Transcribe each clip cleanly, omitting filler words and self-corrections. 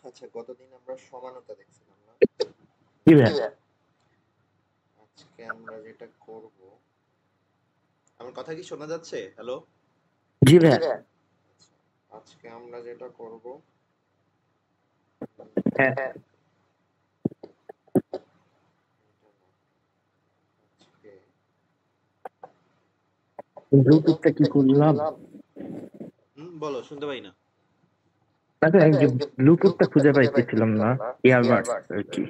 আচ্ছা, গতদিন আমরা সমানতা দেখছিলাম না? জি ভাই। আজকে আমরা যেটা করব, আমার কথা কি শোনা যাচ্ছে? হ্যালো? জি ভাই। আচ্ছা, আজকে আমরা যেটা করব, হ্যাঁ, আজকে ব্লুটুথটা কি করলাম? বলো, শুনতে পাই না। আচ্ছা, এই যে ব্লুটুথটা খুঁজে পাইতেছিলাম না, ইয়ারবাডস আর কি।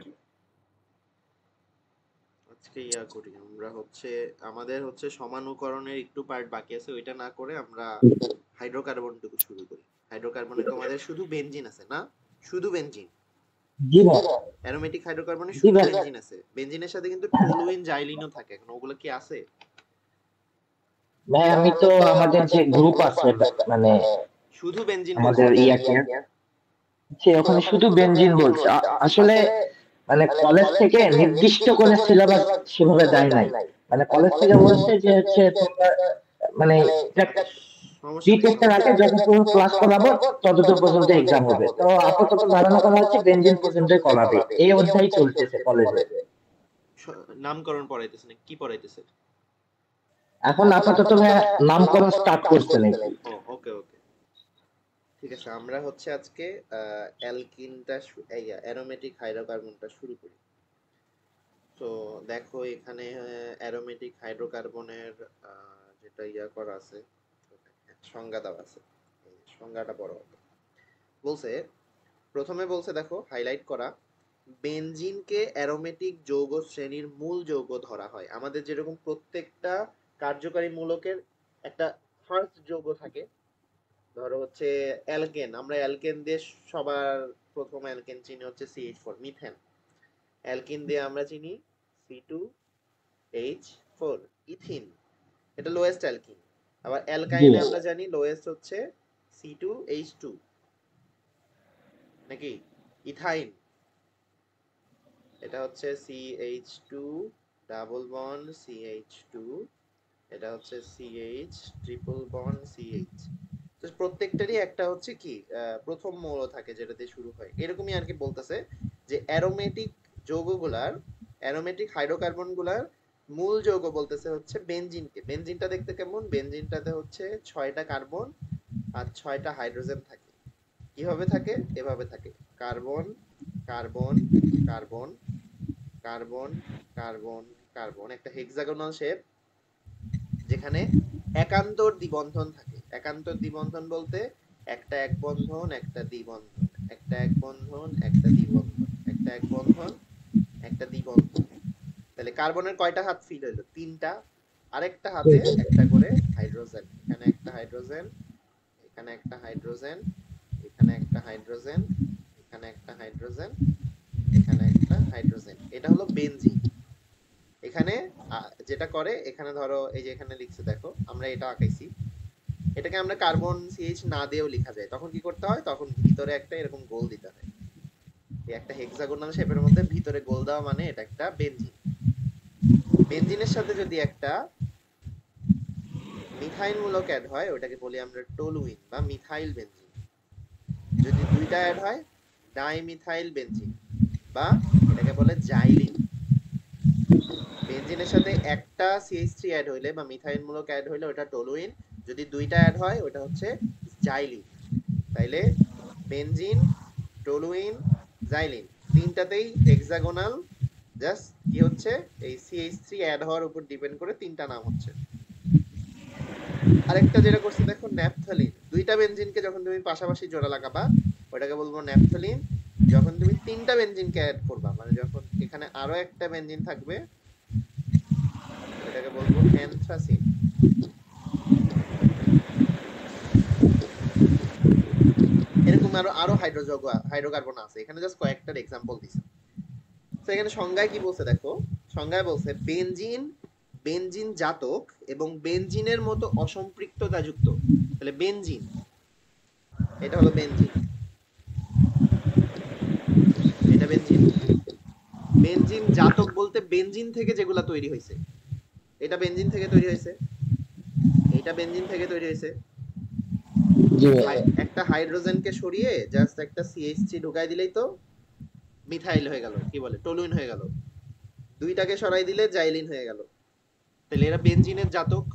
আজকে ইয়া করি আমরা, আমাদের সমানুকরণের একটু পার্ট বাকি আছে, ওইটা না করে আমরা হাইড্রোকার্বনটুকু শুরু করি। হাইড্রোকার্বনে তোমাদের শুধু বেনজিন আছে না? শুধু বেনজিন। জি ভাই। অ্যারোমেটিক হাইড্রোকার্বনে জি শুধু ভাই। বেনজিন আছে। বেনজিনের সাথে কিন্তু টলুইন, জাইলিনও থাকে। এখন ওগুলো কি আছে? ভাই আমি তো আমাদের যে গ্রুপ আছে মানে শুধু বেনজিন বলছে আমাদের তো। ইয়াতে সে ওখানে শুধু বেনজিন বলছে। আসলে মানে কলেজ থেকে নির্দিষ্ট করে সিলেবাস সেভাবে দেয় নাই। মানে কলেজ থেকে বলছে যে হচ্ছে তোমরা মানে সমস্যা প্রি নেই, টেস্টের সমস্যা আগে নেই। যতটুকু ক্লাস করাবো ততদূর পর্যন্ত এক্সাম হবে। তো আপাতত ধারণা করা হচ্ছে বেনজিন পর্যন্তই করাবে, এই অধ্যায় চলতেছে কলেজে। নামকরণ পড়াইতেছে না, কি পড়াইতেছে? এখন আপাতত ভাইয়া নামকরণ স্টার্ট করছে নাকি। ও, ওকে ওকে, ঠিক আছে। আমরা আজকে অ্যালকিনটা অ্যারোমেটিক হাইড্রোকার্বনটা শুরু করি। তো দেখো এখানে অ্যারোমেটিক হাইড্রোকার্বনের যেটা ইয়া করা আছে, সংজ্ঞা দেওয়া আছে। এই সংজ্ঞাটা বড় হবে। বলছে, প্রথমে বলছে দেখো হাইলাইট করা, বেনজিনকে অ্যারোমেটিক যৌগ শ্রেণীর মূল যৌগ ধরা হয়। আমাদের যেরকম প্রত্যেকটা কার্যকারী মূলকের একটা ফার্স্ট যৌগ থাকে। ধরো অ্যালকেন, আমরা অ্যালকেন দিয়ে সবার প্রথম অ্যালকেন চিনি CH4, মিথেন। অ্যালকিন দিয়ে আমরা চিনি C2H4, ইথিন, এটা লোয়েস্ট অ্যালকিন। আবার জি অ্যালকাইনে আমরা জানি লোয়েস্ট C2H2, নাকি? ইথাইন, এটা CH2 ডাবল বন্ড CH2, এটা CH ট্রিপল বন্ড CH। তো প্রত্যেকটারই একটা কি প্রথম মৌল থাকে যেটা দিয়ে শুরু হয়, এরকমই আর কি। বলতেছে যে অ্যারোমেটিক যৌগগুলার, অ্যারোমেটিক হাইড্রোকার্বন গুলার মূল যৌগ বলতেছে বেনজিনকে। বেনজিনটা দেখতে কেমন? বেনজিনটাতে 6টা কার্বন আর 6টা হাইড্রোজেন থাকে। কিভাবে থাকে? এভাবে থাকে, carbon carbon carbon carbon carbon carbon, একটা হেক্সাগোনাল শেপ, যেখানে একান্তর দ্বিবন্ধন থাকে। একান্তর দ্বিবন্ধন বলতে একটা এক বন্ধন, একটা দ্বিবন্ধন, একটা এক বন্ধন, একটা দ্বিবন্ধন, একটা এক বন্ধন, একটা দ্বিবন্ধন। তাহলে কার্বনের কয়টা হাত ফিল হইলো? 3টা। আরেকটা হাতে একটা করে হাইড্রোজেন, এখানে একটা হাইড্রোজেন, এখানে একটা হাইড্রোজেন, এখানে একটা হাইড্রোজেন, এখানে একটা হাইড্রোজেন, এখানে একটা হাইড্রোজেন। এটা হলো বেনজিন। এখানে যেটা করে, এখানে ধরো এই যে এখানে লিখছে দেখো, আমরা এটা আঁকাইছি, এটাকে আমরা কার্বন সিএইচ না দিয়েও লেখা যায়। তখন কি করতে হয়? তখন ভিতরে একটা এরকম গোল দিতে হয়। এই একটা হেক্সাগোনাল শেপের মধ্যে ভিতরে গোল দেওয়া মানে এটা একটা বেনজিন। বেনজিনের সাথে যদি একটা মিথাইল মূলক অ্যাড হয়, ওটাকে বলি আমরা টলুইন বা মিথাইল বেনজিন। যদি দুইটা অ্যাড হয়, ডাইমিথাইল বেনজিন বা এটাকে বলে জাইলিন। বেনজিনের সাথে একটা CH3 অ্যাড হইলে বা মিথাইল মূলক অ্যাড হইলে ওটা টলুইন। যদি দুইটা অ্যাড হয় ওটা জাইলিন। তাইলে বেনজিন, টলুইন, জাইলিন, তিনটাতেই হেক্সাগোনাল। জাস্ট কি এই CH3 অ্যাড হওয়ার উপর ডিপেন্ড করে তিনটা নাম হচ্ছে। আরেকটা যেটা করছে দেখো, ন্যাপথলিন। দুইটা বেনজিনকে যখন তুমি পাশাপাশি জোড়া লাগাবা, ওটাকে বলবো ন্যাপথলিন। যখন তুমি তিনটা বেনজিনকে অ্যাড করবা, মানে যখন এখানে আরো একটা বেনজিন থাকবে, ওটাকে বলবো অ্যানথ্রাসিন। এরকম আরো আরো হাইড্রোকার্বন আছে, এখানে জাস্ট কয়েকটার এক্সাম্পল দিছে। তো এখানে সংজ্ঞায় কি বলছে দেখো, সংজ্ঞায় বলছে বেনজিন, বেনজিন জাতক এবং বেনজিনের মতো অসম্পৃক্ততা যুক্ত। তাহলে বেনজিন, এটা হলো বেনজিন, এটা বেনজিন। বেনজিন জাতক বলতে বেনজিন থেকে যেগুলা তৈরি হয়েছে, এটা বেনজিন থেকে তৈরি হয়েছে, এটা বেনজিন থেকে তৈরি হয়েছে, জি একটা হাইড্রোজেনকে সরিয়ে জাস্ট একটা CH3 ঢুকাই দিলেই তো মিথাইল হয়ে গেল, কি বলে, টলুইন হয়ে গেল। দুইটাকে সরাই দিলে জাইলিন হয়ে গেল। তাহলে এরা বেনজিনের জাতক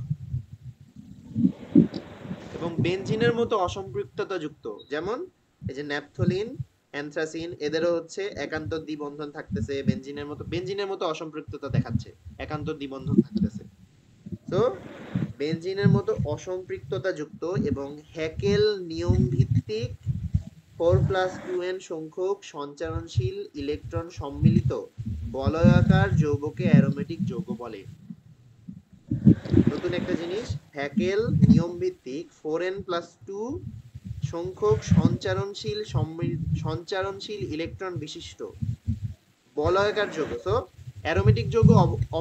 এবং বেনজিনের মতো অসম্পৃক্ততা যুক্ত। যেমন এই যে ন্যাপথলিন, অ্যানথ্রাসিন, এদেরও হচ্ছে একান্ত দ্বিবন্ধন থাকতেছে, বেনজিনের মতো অসম্পৃক্ততা দেখাচ্ছে, একান্ত দ্বিবন্ধন থাকতেছে। তো বেনজিনের মতো অসম্পৃক্ততা যুক্ত এবং হ্যাকেল নিয়ম ভিত্তিক 4+2n সংখ্যক সঞ্চারণশীল ইলেকট্রন সম্মিলিত বলয়াকার যৌগকে অ্যারোমেটিক যৌগ বলে। নতুন একটা জিনিস, হ্যাকেল নিয়ম ভিত্তিক 4n+2 সংখ্যক সঞ্চারণশীল ইলেকট্রন বিশিষ্ট বলয়াকার যৌগ। সো অ্যারোমেটিক যৌগ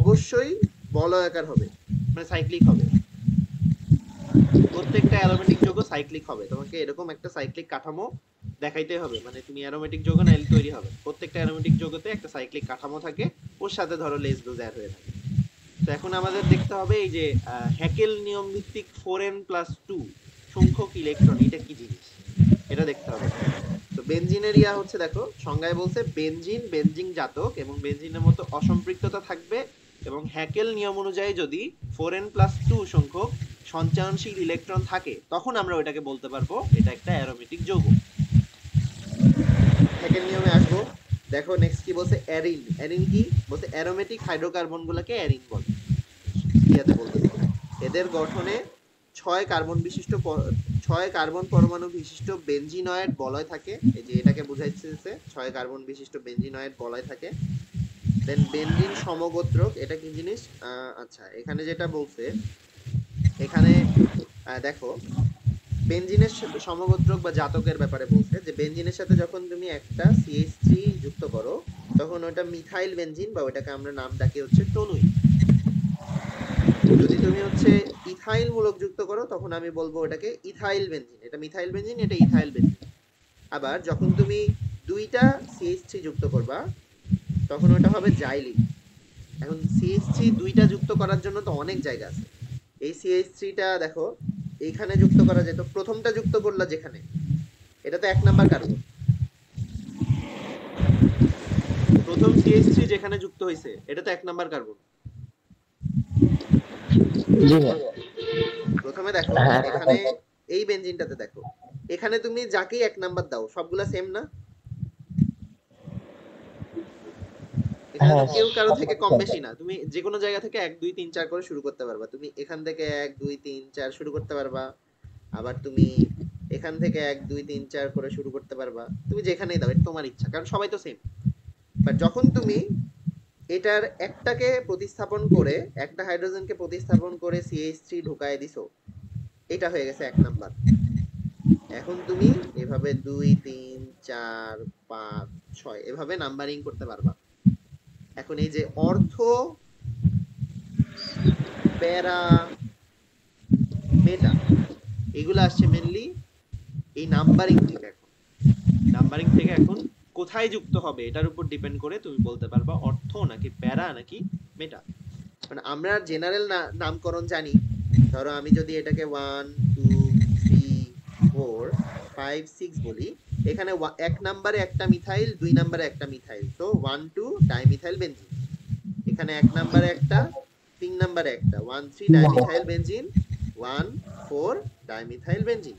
অবশ্যই বলয়াকার হবে, মানে সাইক্লিক হবে। প্রত্যেকটা অ্যারোমেটিক যৌগ সাইক্লিক হবে, তোমাকে এরকম একটা সাইক্লিক কাঠামো দেখাইতে হবে, মানে তুমি অ্যারোমেটিক যৌগ নাইলে তৈরি হবে। প্রত্যেকটা অ্যারোমেটিক যৌগতে একটা সাইক্লিক কাঠামো থাকে, ওর সাথে ধরো লেস ডোজ অ্যাড হয়ে থাকে। তো এখন আমাদের দেখতে হবে এই যে হ্যাকেল নিয়ম ভিত্তিক 4n+2 সংখ্যক ইলেকট্রন, এটা কি জিনিস, এটা দেখতে হবে। তো বেনজিনের ইয়া হচ্ছে, দেখো সংজ্ঞায় বলছে বেনজিন জাতক এবং বেনজিনের মতো অসম্পৃক্ততা থাকবে এবং হ্যাকেল নিয়ম অনুযায়ী যদি 4n+2 সংখ্যক সঞ্চয়নশীল ইলেকট্রন থাকে, তখন আমরা ওইটাকে বলতে পারবো এটা একটা অ্যারোমেটিক যৌগ। হ্যাকেল নিয়মে আসবো। দেখো নেক্সট কি বলছে, অ্যারিন। অ্যারিন কি বলছে, অ্যারোমেটিক হাইড্রোকার্বন গুলোকে অ্যারিন বলে। ইয়াতে বলতেছে এদের গঠনে 6 কার্বন পরমাণু বিশিষ্ট বেনজিনয়েড বলয় থাকে। এই যে এটাকে বুঝাইছে, 6 কার্বন বিশিষ্ট বেনজিনয়েড বলয় থাকে। দেন বেনজিন সমগোত্রক, এটা কি জিনিস? আচ্ছা, এখানে যেটা বলছে, এখানে দেখো বেনজিনের সমগোত্রক বা জাতকের ব্যাপারে বলছে যে বেনজিনের সাথে যখন তুমি একটা CH3 যুক্ত করো, তখন ওটা মিথাইল বেনজিন বা ওটাকে আমরা নাম ডাকি হচ্ছে টলুইন। যদি তুমি হচ্ছে ইথাইল মূলক যুক্ত করো, তখন আমি বলবো ওটাকে ইথাইল বেনজিন। এটা মিথাইল বেনজিন, এটা ইথাইল বেনজিন। আবার যখন তুমি দুইটা CH3 যুক্ত করবা, তখন ওটা হবে জাইলিন। এখন CH3 দুইটা যুক্ত করার জন্য তো অনেক জায়গা আছে। এই CH3টা দেখো এইখানে যুক্ত করা যেত, প্রথমটা যুক্ত করলা যেখানে, এটা তো 1 নাম্বার কার্বন। প্রথম CH3 যেখানে যুক্ত হয়েছে এটা তো 1 নাম্বার কার্বন। জি প্রথমে দেখো হ্যাঁ এখানে এই বেনজিনটাতে দেখো, এখানে তুমি যাকেই 1 নাম্বার দাও সবগুলা সেম না? এখানে তো হ্যাঁ কেউ কারো থেকে কম বেশি না, তুমি যে কোনো জায়গা থেকে 1 2 3 4 করে শুরু করতে পারবা। তুমি এখান থেকে 1 2 3 4 শুরু করতে পারবা, আবার তুমি এখান থেকে 1 2 3 4 করে শুরু করতে পারবা। তুমি যেখানেই দাও, এটা তোমার ইচ্ছা, কারণ সবাই তো সেম। বাট যখন তুমি এটার একটাকে প্রতিস্থাপন করে, একটা হাইড্রোজেনকে প্রতিস্থাপন করে CH3 ঢুকায় দিছো, এটা হয়ে গেছে 1 নাম্বার। এখন তুমি এভাবে 2 3 4 5 6 এভাবে নাম্বারিং করতে পারবা। এখন এই যে অর্থ, প্যারা, মেটা, এগুলো আসছে মেনলি এই নাম্বারিং থেকে। এখন নাম্বারিং থেকে এখন কোথায় যুক্ত হবে এটার উপর ডিপেন্ড করে তুমি বলতে পারবা অর্থ নাকি প্যারা নাকি মেটা। মানে আমরা জেনারেল নামকরণ জানি। ধরো আমি যদি এটাকে 1 2 3 4 5 6 বলি, এখানে 1 নাম্বারে একটা মিথাইল, 2 নাম্বারে একটা মিথাইল, তো 1 2 ডাইমিথাইল বেনজিন। এখানে 1 নাম্বারে একটা, 3 নাম্বারে একটা, 1 3 ডাইমিথাইল বেনজিন, 1 4 ডাইমিথাইল বেনজিন।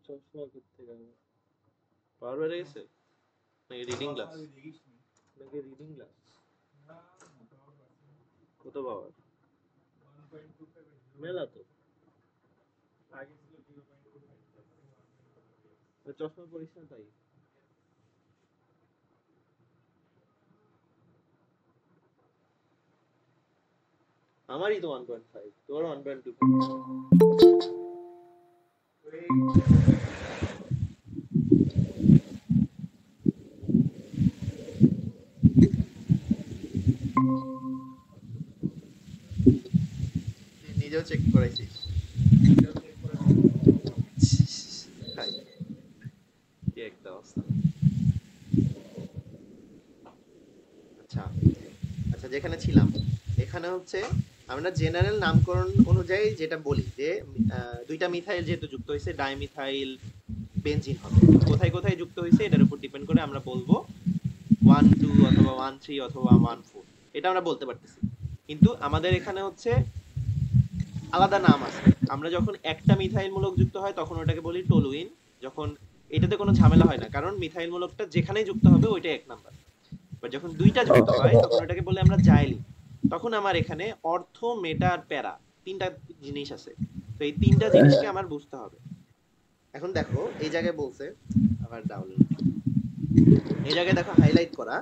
চশমা করতে গেল পাওয়ার বেড়ে গেছে নাকি রিডিং গ্লাস কত পাওয়ার মেলা তো চশমা পরিস না তাই আমারই তো 1.5 তোর 1.2 নিজেও চেক করাইছিস হাই কি একটা অবস্থা আচ্ছা আচ্ছা যেখানে ছিলাম এখানে হচ্ছে আমরা জেনারেল নামকরণ অনুযায়ী যেটা বলি যে দুইটা মিথাইল যেহেতু যুক্ত হয়েছে ডাইমিথাইল বেনজিন হবে কোথায় কোথায় যুক্ত হয়েছে এটার উপর ডিপেন্ড করে আমরা বলবো 1 2 অথবা 1 3 অথবা 1 4 এটা আমরা বলতে পারতেছি কিন্তু আমাদের এখানে হচ্ছে আলাদা নাম আছে আমরা যখন একটা মিথাইল মূলক যুক্ত হয় তখন ওটাকে বলি টলুইন যখন এটাতে কোনো ঝামেলা হয় না কারণ মিথাইল মূলকটা যেখানেই যুক্ত হবে ওইটা এক নাম্বার বাট যখন দুইটা যুক্ত হয় তখন ওটাকে বলে আমরা জাইলিন তখন আমার এখানে অর্থ মেটা আর প্যারা তিনটা জিনিস আছে তো এই তিনটা জিনিসকে আমার বুঝতে হবে এখন দেখো এই জায়গায় বলছে আবার ডাউনলোড এই জায়গায় দেখো হাইলাইট করা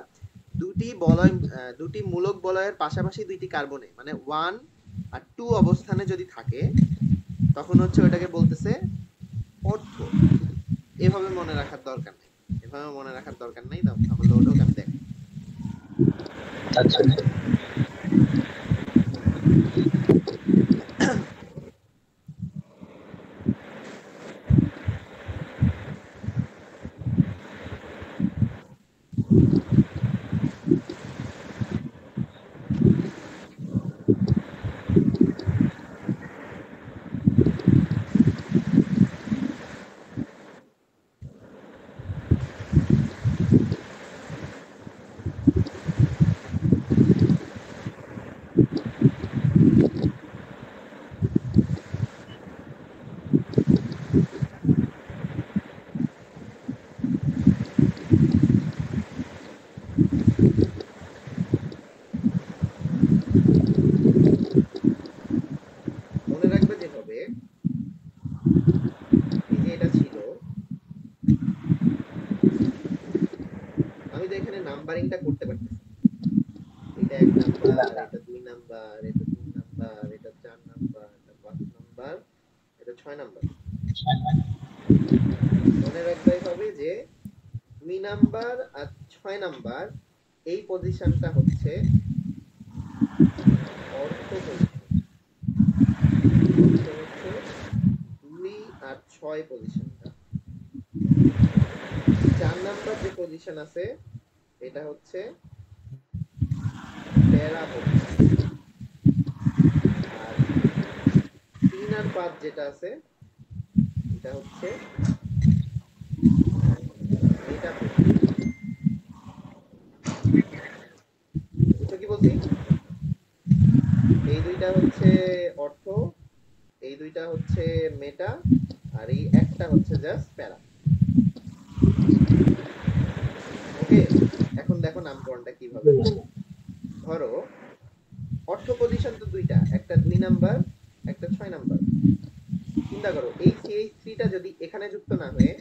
দুটি মূলক বলয়ের পাশাপাশি দুইটি কার্বনে মানে 1 আর 2 অবস্থানে যদি থাকে তখন হচ্ছে ওটাকে বলতেছে অর্থ এভাবে মনে রাখার দরকার নেই এভাবে মনে রাখার দরকার নেই দাও আমার লোড হোক আমি দেখ আচ্ছা মনে রাখবে যেভাবে এই যে এটা ছিল আমি তো এখানে নাম্বারিংটা করতে পারতেছি এটা 1 নাম্বার এটা 2 নাম্বার এটা 3 নাম্বার এটা 4 নাম্বার এটা 5 নাম্বার এটা 6 নাম্বার মনে রাখবে হবে যে 2 নাম্বার আর 6 নাম্বার এই পজিশনটা হচ্ছে অর্থ পজিশন 2 আর 6 পজিশনটা 4 নাম্বার যে পজিশন আছে এটা হচ্ছে প্যারা পজিশন আর 3 আর 5 যেটা আছে এটা হচ্ছে এটা বুঝছো কি বলছি এই দুইটা হচ্ছে অর্থ এই দুইটা হচ্ছে মেটা আর এই একটা হচ্ছে জাস্ট প্যারা ওকে এখন দেখো নামকরণটা কিভাবে ধরো অর্থ পজিশন তো দুইটা একটা 2 নাম্বার একটা 6 নাম্বার চিন্তা করো এই CH3টা যদি এখানে যুক্ত না হয়ে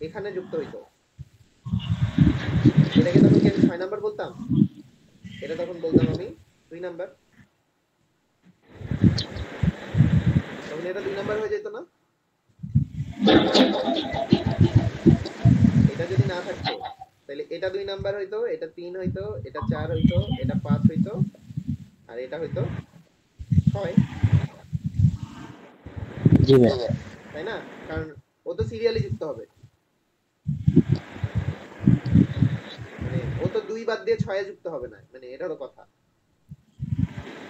এখানে যুক্ত হইতো এটাকে তখন কি আমি 6 নাম্বার বলতাম এটা তখন বলতাম আমি 2 নাম্বার তখন এটা 2 নাম্বার হয়ে যেত না এটা যদি না থাকতো তাহলে এটা 2 নাম্বার হইতো এটা 3 হইতো এটা 4 হইতো এটা 5 হইতো আর এটা হইতো 6 জি ম্যাম তাই না কারণ ও তো সিরিয়ালি যুক্ত হবে মানে ও তো 2 বাদ দিয়ে 6 এ যুক্ত হবে না মানে এটা হলো কথা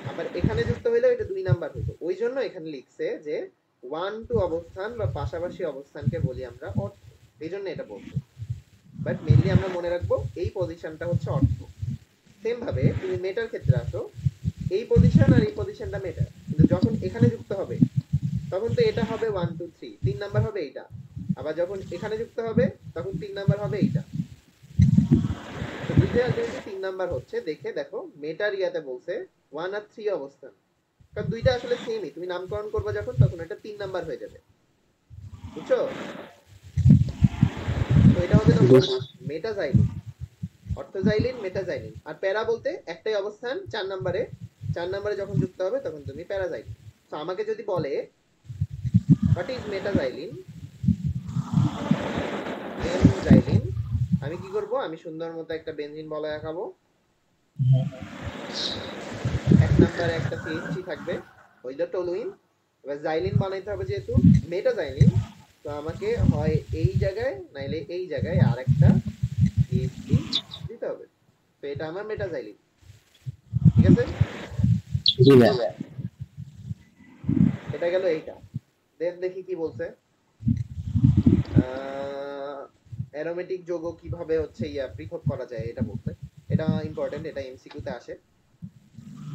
আবার এখানে যুক্ত হইলে এটা 2 নাম্বার হইতো ওই জন্য এখানে লিখছে যে 1 2 অবস্থান বা পাশাপাশি অবস্থানকে বলি আমরা অর্থ এইজন্য এটা বলছো বাট মেইনলি আমরা মনে রাখবো এই পজিশনটা হচ্ছে অর্থ সেম ভাবে তুমি মেটার ক্ষেত্রে আসো এই পজিশন আর এই পজিশনটা মেটার কিন্তু যখন এখানে যুক্ত হবে তখন তো এটা হবে 1 2 3 তিন নাম্বার হবে এইটা আবার যখন এখানে যুক্ত হবে তখন 3 নাম্বার হবে এইটা। তো বুঝতে আলটিমেটলি 3 নাম্বার হচ্ছে। দেখে দেখো মেটার ইয়াতে বলছে 1 আর 3 অবস্থান, কারণ দুইটা আসলে সেমই, তুমি নামকরণ করবে যখন তখন এটা 3 নাম্বার হয়ে যাবে, বুঝছো? তো এটা হবে তখন মেটাজাইলিন, অর্থোজাইলিন, মেটাজাইলিন। আর প্যারা বলতে একটাই অবস্থান 4 নাম্বারে, 4 নাম্বারে যখন যুক্ত হবে তখন তুমি প্যারাজাইলিন। তো আমাকে যদি বলে হোয়াট ইজ মেটাজাইলিন, বেনজাইলিন, আমি কি করব? আমি সুন্দর মতো একটা বেনজিন বলা দেখাবো। এক নাম্বারে একটা সিএইচসি থাকবে, ওইটা টলুইন। এবার জাইলিন বানাইতে হবে যেহেতু মেটাজাইলিন, তো আমাকে হয় এই জায়গায় নাইলে এই জায়গায় আর একটা সিএইচসি দিতে হবে। তো এটা আমার মেটাজাইলিন, ঠিক আছে? জি ভাই। এটা গেল এইটা। দেন দেখি কি বলছে। অ্যারোমেটিক যৌগ কিভাবে হচ্ছে পৃথক করা যায় এটা বলতে। এটা ইম্পর্টেন্ট, এটা এমসিকিউতে আসে।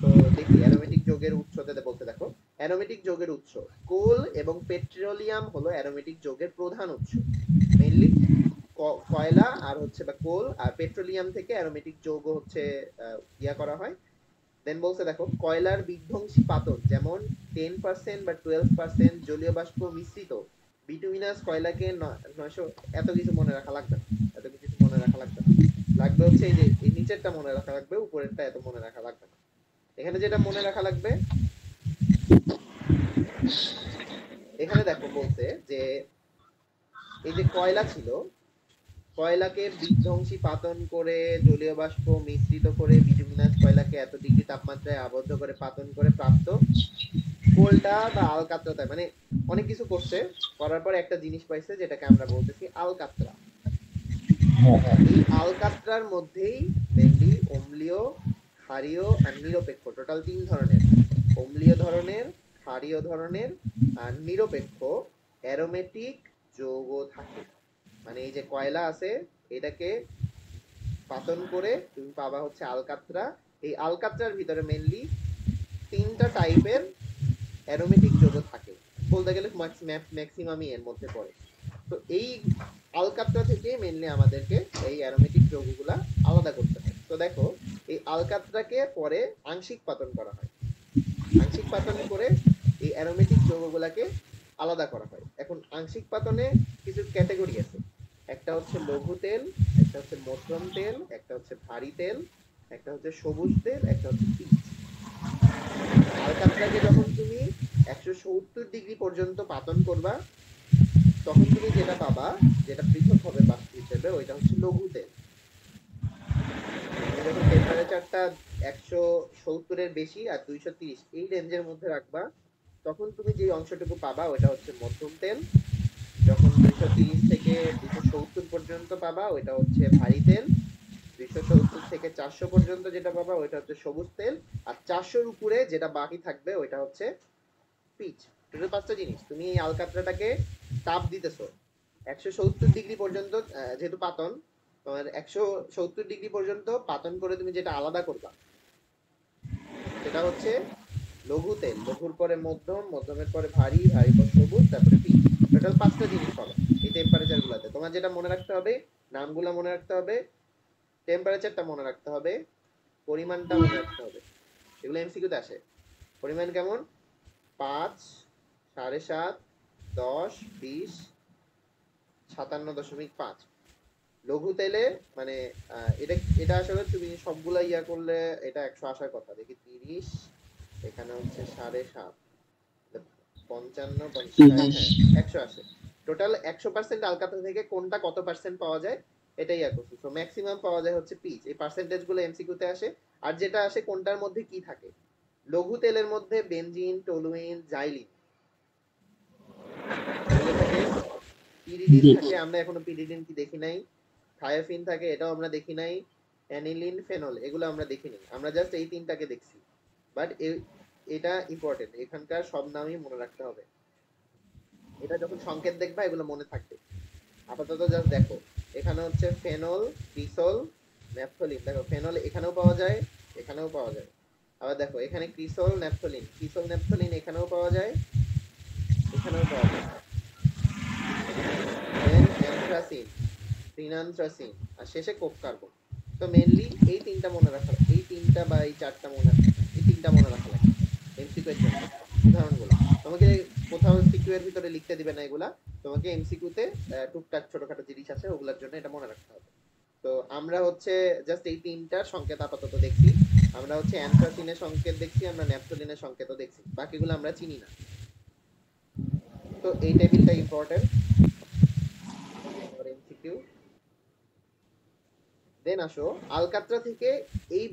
তো দেখি অ্যারোমেটিক যৌগের উৎসতে বলতে দেখো। অ্যারোমেটিক যৌগের উৎস কোল এবং পেট্রোলিয়াম হলো অ্যারোমেটিক যৌগের প্রধান উৎস। মেইনলি কয়লা আর হচ্ছে বা কোল আর পেট্রোলিয়াম থেকে অ্যারোমেটিক যৌগ হচ্ছে করা হয়। দেন বলছে দেখো কয়লার বিধ্বংসী পাতন যেমন 10% বা 12% জলীয় বাষ্প মিশ্রিত বিটুমিনাস কয়লাকে 900, এত কিছু মনে রাখা লাগবে না, এত কিছু মনে রাখা লাগবে না। লাগবে হচ্ছে এই যে এই নিচেরটা মনে রাখা লাগবে, উপরেরটা এত মনে রাখা লাগবে না। এখানে যেটা মনে রাখা লাগবে, এখানে দেখো বলছে যে এই যে কয়লা ছিল, কয়লাকে বিধ্বংসী পাতন করে জলীয় বাষ্প মিশ্রিত করে বিটুমিনাস কয়লাকে এত ডিগ্রি তাপমাত্রায় আবদ্ধ করে পাতন করে প্রাপ্ত কোলটা বা আলকাত্রাতে, মানে অনেক কিছু করছে, করার পর একটা জিনিস পাইছে যেটাকে আমরা বলতেছি আলকাত্রা। এই আলকাত্রার মধ্যেই মেনলি অম্লীয়, ক্ষারীয় আর নিরপেক্ষ, টোটাল 3 ধরনের, অম্লীয় ধরনের, ক্ষারীয় ধরনের আর নিরপেক্ষ অ্যারোমেটিক যৌগ থাকে। মানে এই যে কয়লা আছে এটাকে পাতন করে তুমি পাবা হচ্ছে আলকাত্রা। এই আলকাত্রার ভিতরে মেনলি 3টা টাইপের অ্যারোমেটিক যৌগ থাকে, বলতে গেলে ম্যাক্সিমামই এর মধ্যে পড়ে। তো এই আলকাত্রা থেকে মেনলি আমাদেরকে এই অ্যারোমেটিক যৌগগুলা আলাদা করতে হয়। তো দেখো এই আলকাত্রাকে পরে আংশিক পাতন করা হয়, আংশিক পাতন করে এই অ্যারোমেটিক যৌগগুলাকে আলাদা করা হয়। এখন আংশিক পাতনে কিছু ক্যাটাগরি আছে, একটা হচ্ছে লঘু তেল, একটা হচ্ছে মধ্যম তেল, একটা হচ্ছে ভারী তেল, একটা হচ্ছে সবুজ তেল, একটা হচ্ছে পিচ। আলকাত্রাকে যখন তুমি 170 ডিগ্রি পর্যন্ত পাতন করবা তখন তুমি যেটা পাবা, যেটা পৃথক হবে বাষ্প হিসেবে, ওইটা হচ্ছে লঘু তেল। তুমি যখন টেম্পারেচারটা 170-এর বেশি আর 230 এই রেঞ্জের মধ্যে রাখবা তখন তুমি যে অংশটুকু পাবা ওইটা হচ্ছে মধ্যম তেল। যখন 230 থেকে 270 পর্যন্ত পাবা ওইটা হচ্ছে ভারী তেল। 270 থেকে 400 পর্যন্ত যেটা পাবা ওইটা হচ্ছে সবুজ তেল। আর 400-র উপরে যেটা বাকি থাকবে ওইটা হচ্ছে পিচ। টোটাল 5টা জিনিস। তুমি এই আলকাত্রাটাকে তাপ দিতেছো 170 ডিগ্রি পর্যন্ত, যেহেতু পাতন, তোমার 170 ডিগ্রি পর্যন্ত পাতন করে তুমি যেটা আলাদা করবা সেটা হচ্ছে লঘু তেল, লঘুর পরে মধ্যম, মধ্যমের পরে ভারী, ভারী পর সবুজ, তারপরে পিচ। টোটাল 5টা জিনিস পাবে এই টেম্পারেচার গুলাতে। তোমার যেটা মনে রাখতে হবে, নামগুলা মনে রাখতে হবে, টেম্পারেচারটা মনে রাখতে হবে, পরিমাণটা মনে রাখতে হবে। এগুলো এমসিকিউতে আসে। পরিমাণ কেমন? 5, 7.5, 10, 20, 57.5। লঘু তেলে মানে এটা এটা আসলে তুমি সবগুলা করলে এটা 100 আসার কথা। দেখি 30, এখানে হচ্ছে 7.5, 55, 55, হ্যাঁ 100 আসে। টোটাল 100% আলকাতরা থেকে কোনটা কত পার্সেন্ট পাওয়া যায় এটাই করছি। তো ম্যাক্সিমাম পাওয়া যায় হচ্ছে পিচ। এই পার্সেন্টেজ গুলো এমসিকিউতে আসে। আর যেটা আসে কোনটার মধ্যে কি থাকে, লঘু তেলের মধ্যে বেনজিন, টলুইন, জাইলিন এগুলো থাকে। পিরিডিন থাকে, আমরা এখনো পিরিডিন কি দেখি নাই। থায়োফিন থাকে, এটাও আমরা দেখি নাই। অ্যানিলিন, ফেনল এগুলো আমরা দেখিনি, আমরা জাস্ট এই 3টাকে দেখছি। বাট এটা ইম্পর্টেন্ট, এখানকার সব নামই মনে রাখতে হবে। এটা যখন সংকেত দেখবা এগুলো মনে থাকবে। আপাতত জাস্ট দেখো, এখানে হচ্ছে ফেনল, ক্রিসল, ন্যাপথলিন। দেখো ফেনল এখানেও পাওয়া যায়, এখানেও পাওয়া যায়। আবার দেখো এখানে ক্রিসল, ন্যাপথলিন, ক্রিসল, ন্যাপথলিন এখানেও পাওয়া যায়, এখানেও পাওয়া যায়। অ্যানথ্রাসিন, ফিনানথ্রাসিন, আর শেষে কোক কার্বন। তো মেইনলি এই তিনটা মনে রাখা, এই তিনটা বা এই চারটা মনে, এই তিনটা মনে রাখা লাগে এমসিকিউ এর জন্য। উদাহরণগুলো তোমাকে কোথাও সিকিউ এর ভিতরে লিখতে দিবে না এগুলা, তোমাকে এমসিকিউ তে টুকটাক ছোটখাটো জিনিস আছে ওগুলোর জন্য এটা মনে রাখতে হবে। তো আমরা হচ্ছে জাস্ট এই তিনটার সংকেত আপাতত দেখছি। আমরা হচ্ছে অ্যানথ্রাসিনের সংকেত দেখছি, আমরা ন্যাপথলিনের সংকেতও দেখছি, বাকিগুলো আমরা চিনি না। তো এই টেবিলটা ইম্পর্টেন্ট ফর এমসিকিউ। দেন আসো আলকাত্রা থেকে এই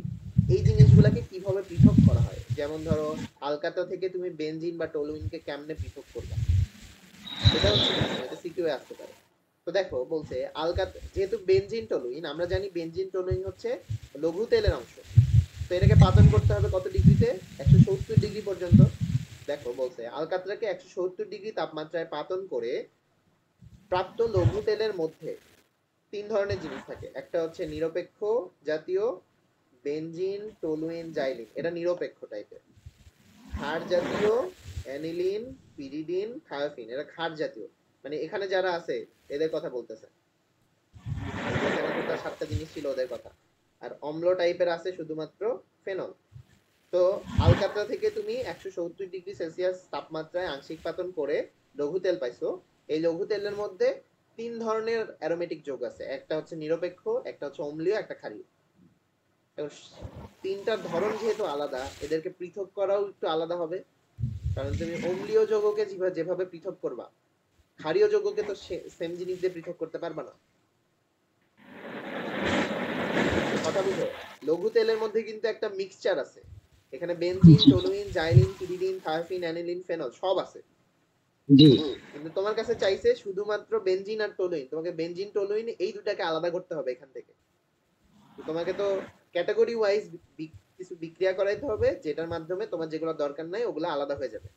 এই জিনিসগুলোকে কিভাবে পৃথক করা হয়। যেমন ধরো আলকাত্রা থেকে তুমি বেনজিন বা টলুইনকে কেমনে পৃথক করবে, এটা হচ্ছে প্রশ্ন, এটা সিকিউ এ আসতে পারে। তো দেখো বলছে যেহেতু বেনজিন টলুইন, আমরা জানি বেনজিন টলুইন হচ্ছে লঘু তেলের অংশ। তো এটাকে পাতন করতে হবে কত ডিগ্রিতে, 170 ডিগ্রি পর্যন্ত। দেখো বলছে আলকাত্রাকে 170 ডিগ্রি তাপমাত্রায় পাতন করে প্রাপ্ত লঘু তেলের মধ্যে তিন ধরনের জিনিস থাকে। একটা হচ্ছে নিরপেক্ষ জাতীয় বেনজিন, টলুইন, জাইলিন, এটা নিরপেক্ষ টাইপের। ক্ষার জাতীয় অ্যানিলিন, পিরিডিন, থায়োফিন, এরা ক্ষার জাতীয়, মানে এখানে যারা আছে এদের কথা বলতেছে। যেখানে টোটাল 7টা জিনিস ছিল ওদের কথা। আর অম্ল টাইপের আছে শুধুমাত্র ফেনল। তো আলকাত্রা থেকে তুমি 170 ডিগ্রি সেলসিয়াস তাপমাত্রায় আংশিক পাতন করে লঘু তেল পাইছো। এই লঘু তেলের মধ্যে তিন ধরনের অ্যারোমেটিক যৌগ আছে, একটা হচ্ছে নিরপেক্ষ, একটা হচ্ছে অম্লীয়, একটা ক্ষারীয়। তিনটার ধরন যেহেতু আলাদা, এদেরকে পৃথক করাও একটু আলাদা হবে। কারণ তুমি অম্লীয় যৌগকে যেভাবে পৃথক করবা, ক্ষারীয় যৌগকে তো সেম জিনিস দিয়ে পৃথক করতে পারবা না। কথা বুঝো, লঘু তেলের মধ্যে কিন্তু একটা মিক্সচার আছে। এখানে বেনজিন, জি toluene, xylene, pyridine, thiophene, aniline, phenol সব আছে। জি কিন্তু তোমার কাছে চাইছে শুধুমাত্র বেনজিন আর টলুইন, তোমাকে বেনজিন টলুইন এই দুটাকে আলাদা করতে হবে এখান থেকে। তো তোমাকে তো ক্যাটাগরি ওয়াইজ কিছু বিক্রিয়া করাইতে হবে, যেটার মাধ্যমে তোমার যেগুলো দরকার নাই ওগুলো আলাদা হয়ে যাবে।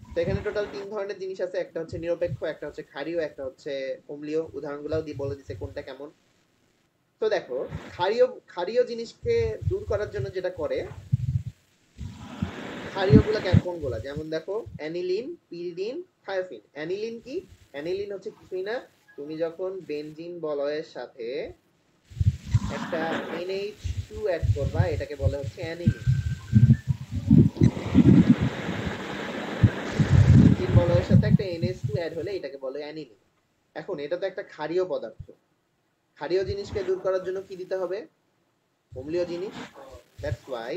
তো এখানে টোটাল তিন ধরনের জিনিস আছে, একটা হচ্ছে নিরপেক্ষ, একটা হচ্ছে ক্ষারীয়, একটা হচ্ছে অম্লীয়। উদাহরণগুলোও দিয়ে বলে দিছে কোনটা কেমন। তো দেখো ক্ষারীয় ক্ষারীয় জিনিসকে দূর করার জন্য যেটা করে, ক্ষারীয় গুলা কোনগুলা, যেমন দেখো অ্যানিলিন, পিরিডিন, থায়োফিন। অ্যানিলিন কি? অ্যানিলিন হচ্ছে কিছুই না, তুমি যখন বেনজিন বলয়ের সাথে একটা NH2 অ্যাড করবা, এটাকে বলে হচ্ছে অ্যানিলিন। বেনজিন বলয়ের সাথে একটা NH2 অ্যাড হলে এটাকে বলে অ্যানিলিন। এখন এটা তো একটা ক্ষারীয় পদার্থ, ক্ষারীয় জিনিসকে দূর করার জন্য কি দিতে হবে? অম্লীয় জিনিস। দ্যাটস ওয়াই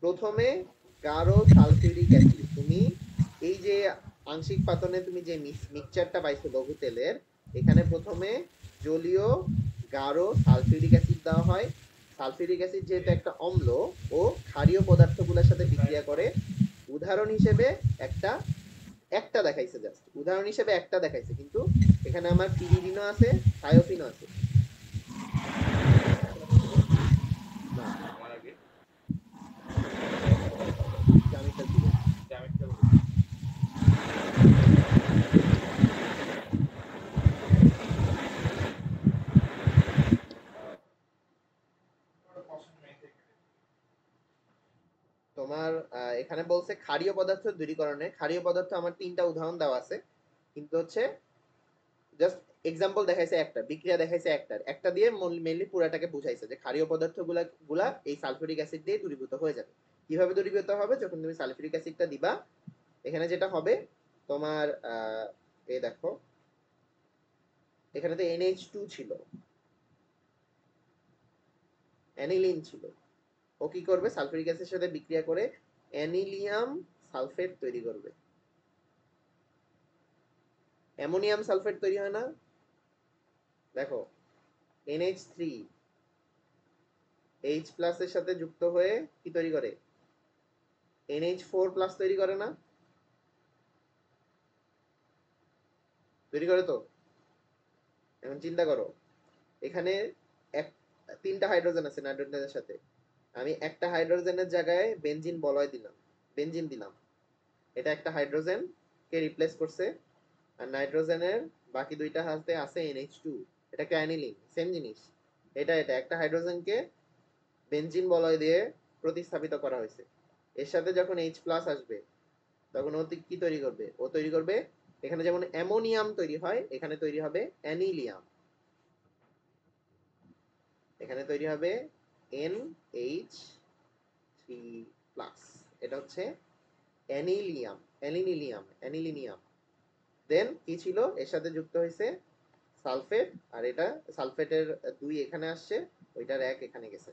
প্রথমে গাঢ় সালফিউরিক অ্যাসিড, তুমি এই যে আংশিক পাতনে তুমি যে মিক্সচারটা পাইছো লঘু তেলের, এখানে প্রথমে জলীয় গাঢ় সালফিউরিক অ্যাসিড দেওয়া হয়। সালফিউরিক অ্যাসিড যেহেতু একটা অম্ল, ও ক্ষারীয় পদার্থগুলোর সাথে বিক্রিয়া করে। উদাহরণ হিসেবে একটা একটা দেখাইছে, জাস্ট উদাহরণ হিসেবে একটা দেখাইছে, কিন্তু এখানে আমার পিরিডিনও আছে, থায়োফিনও আছে। না জ্যামিটার দিবে। তোমার এখানে বলছে ক্ষারীয় পদার্থ দূরীকরণে। ক্ষারীয় পদার্থ আমার তিনটা উদাহরণ দেওয়া আছে, কিন্তু হচ্ছে জাস্ট এক্সাম্পল দেখাইছে, একটা বিক্রিয়া দেখাইছে, একটা দিয়ে মেইনলি পুরাটাকে বুঝাইছে যে ক্ষারীয় পদার্থ গুলা এই সালফিউরিক অ্যাসিড দিয়ে দূরীভূত হয়ে যাবে। কিভাবে দূরীভূত হবে? যখন তুমি সালফিউরিক অ্যাসিডটা দিবা, এখানে যেটা হবে তোমার এই দেখো এখানে তো NH2 ছিল, অ্যানিলিন ছিল। ও কি করবে? সালফিউরিক অ্যাসিডের সাথে বিক্রিয়া করে অ্যানিলিয়াম সালফেট তৈরি করবে। অ্যামোনিয়াম সালফেট তৈরি হয় না? দেখো NH3 H প্লাস এর সাথে যুক্ত হয়ে কি তৈরি করে? NH4 প্লাস তৈরি করে না? তৈরি করে তো। এখন চিন্তা করো, এখানে এক তিনটা হাইড্রোজেন আছে নাইট্রোজেনের সাথে, আমি একটা হাইড্রোজেনের জায়গায় বেনজিন বলয় দিলাম, বেনজিন দিলাম, এটা একটা হাইড্রোজেন কে রিপ্লেস করছে। আর নাইট্রোজেনের বাকি দুইটা হাতে আছে NH2, এটা কি অ্যানিলিন? সেম জিনিস। এটা একটা হাইড্রোজেনকে বেনজিন বলয় দিয়ে প্রতিস্থাপিত করা হয়েছে। এর সাথে যখন H প্লাস আসবে, তখন ও কি তৈরি করবে? ও তৈরি করবে এখানে যেমন অ্যামোনিয়াম তৈরি হয়, এখানে তৈরি হবে অ্যানিলিয়াম। এখানে তৈরি হবে NH3+, এটা হচ্ছে অ্যানিলিয়াম, অ্যানিলিনিয়াম। দেন কি ছিল, এর সাথে যুক্ত হয়েছে সালফেট, আর এটা সালফেটের 2 এখানে আসছে, ওইটার 1 এখানে গেছে।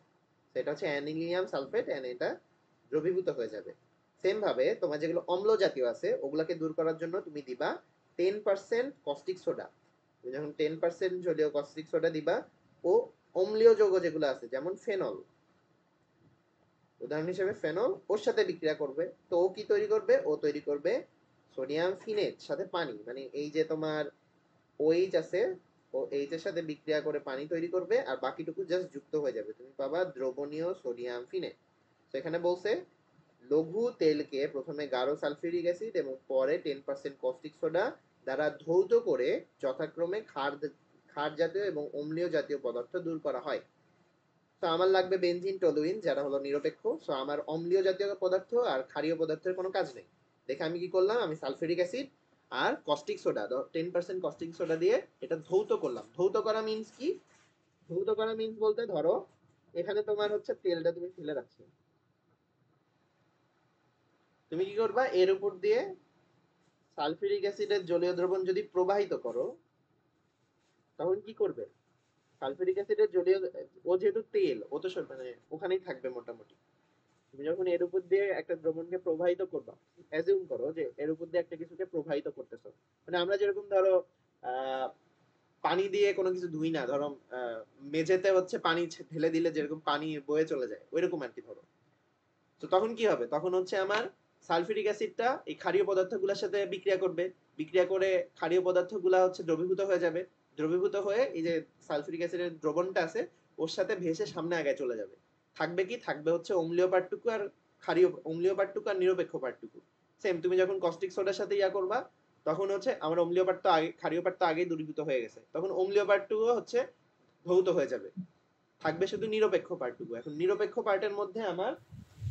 তো এটা হচ্ছে অ্যানিলিয়াম সালফেট, এন্ড এটা দ্রবীভূত হয়ে যাবে। সেম ভাবে তোমার যেগুলো অম্ল জাতীয় আছে ওগুলাকে দূর করার জন্য তুমি দিবা 10% কস্টিক সোডা। তুমি যখন 10% জলীয় কস্টিক সোডা দিবা, ও অম্লীয় যৌগ যেগুলো আছে যেমন ফেনল, উদাহরণ হিসেবে ফেনল, ওর সাথে বিক্রিয়া করবে। তো ও কি তৈরি করবে, ও তৈরি করবে সোডিয়াম ফিনেট সাথে পানি, মানে এই যে তোমার OH আছে, ও এইচ এর সাথে বিক্রিয়া করে পানি তৈরি করবে, আর বাকিটুকু জাস্ট যুক্ত হয়ে যাবে, তুমি পাবা দ্রবণীয় সোডিয়াম ফিনেট। তো এখানে বলছে লঘু তেলকে প্রথমে গাঢ় সালফিউরিক অ্যাসিড এবং পরে 10% কস্টিক সোডা দ্বারা ধৌত করে যথাক্রমে ক্ষার জাতীয় এবং অম্লীয় জাতীয় পদার্থ দূর করা হয়। তো আমার লাগবে বেনজিন, টলুইন, যারা হলো নিরপেক্ষ। সো আমার অম্লীয় জাতীয় পদার্থ আর ক্ষারীয় পদার্থের কোনো কাজ নেই। দেখে আমি কি করলাম, আমি সালফিউরিক অ্যাসিড আর কস্টিক সোডা 10% কস্টিক সোডা দিয়ে এটা ধৌত করলাম। ধৌত করা মিন্স কি, ধৌত করা মিন্স বলতে ধরো এখানে তোমার হচ্ছে তেলটা তুমি ফেলে রাখছো, তুমি কি করবা, এর উপর দিয়ে সালফিউরিক অ্যাসিডের জলীয় দ্রবণ যদি প্রবাহিত করো, তখন কি করবে, সালফিউরিক অ্যাসিডের জলীয়, ও যেহেতু তেল, ও তো মানে ওখানেই থাকবে মোটামুটি। তুমি যখন এর উপর দিয়ে একটা দ্রবণকে প্রবাহিত করবা, অ্যাজিউম করো যে এর উপর দিয়ে একটা কিছুকে প্রবাহিত করতেছো, মানে আমরা যেরকম ধরো আহ পানি দিয়ে কোনো কিছু ধুই না, ধরো মেঝেতে হচ্ছে পানি ঢেলে দিলে যেরকম পানি বয়ে চলে যায়, ওইরকম আর কি ধরো। তো তখন কি হবে, তখন হচ্ছে আমার সালফিউরিক অ্যাসিডটা এই ক্ষারীয় পদার্থগুলোর সাথে বিক্রিয়া করবে, বিক্রিয়া করে ক্ষারীয় পদার্থগুলো হচ্ছে দ্রবীভূত হয়ে যাবে, দ্রবীভূত হয়ে এই যে সালফিউরিক অ্যাসিডের দ্রবণটা আছে ওর সাথে ভেসে সামনে আগায় চলে যাবে। থাকবে কি, থাকবে হচ্ছে অম্লীয় পার্টটুকু আর ক্ষারীয়, অম্লীয় পার্টটুকু আর নিরপেক্ষ পার্টটুকু। সেম তুমি যখন কস্টিক সোডার সাথে ইয়া করবা, তখন হচ্ছে আমার অম্লীয় পার্ট তো আগে, ক্ষারীয় পার্ট তো আগেই দূরীভূত হয়ে গেছে, তখন অম্লীয় পার্টটুকু হচ্ছে ধৌত হয়ে যাবে, থাকবে শুধু নিরপেক্ষ পার্টটুকু। এখন নিরপেক্ষ পার্টের মধ্যে আমার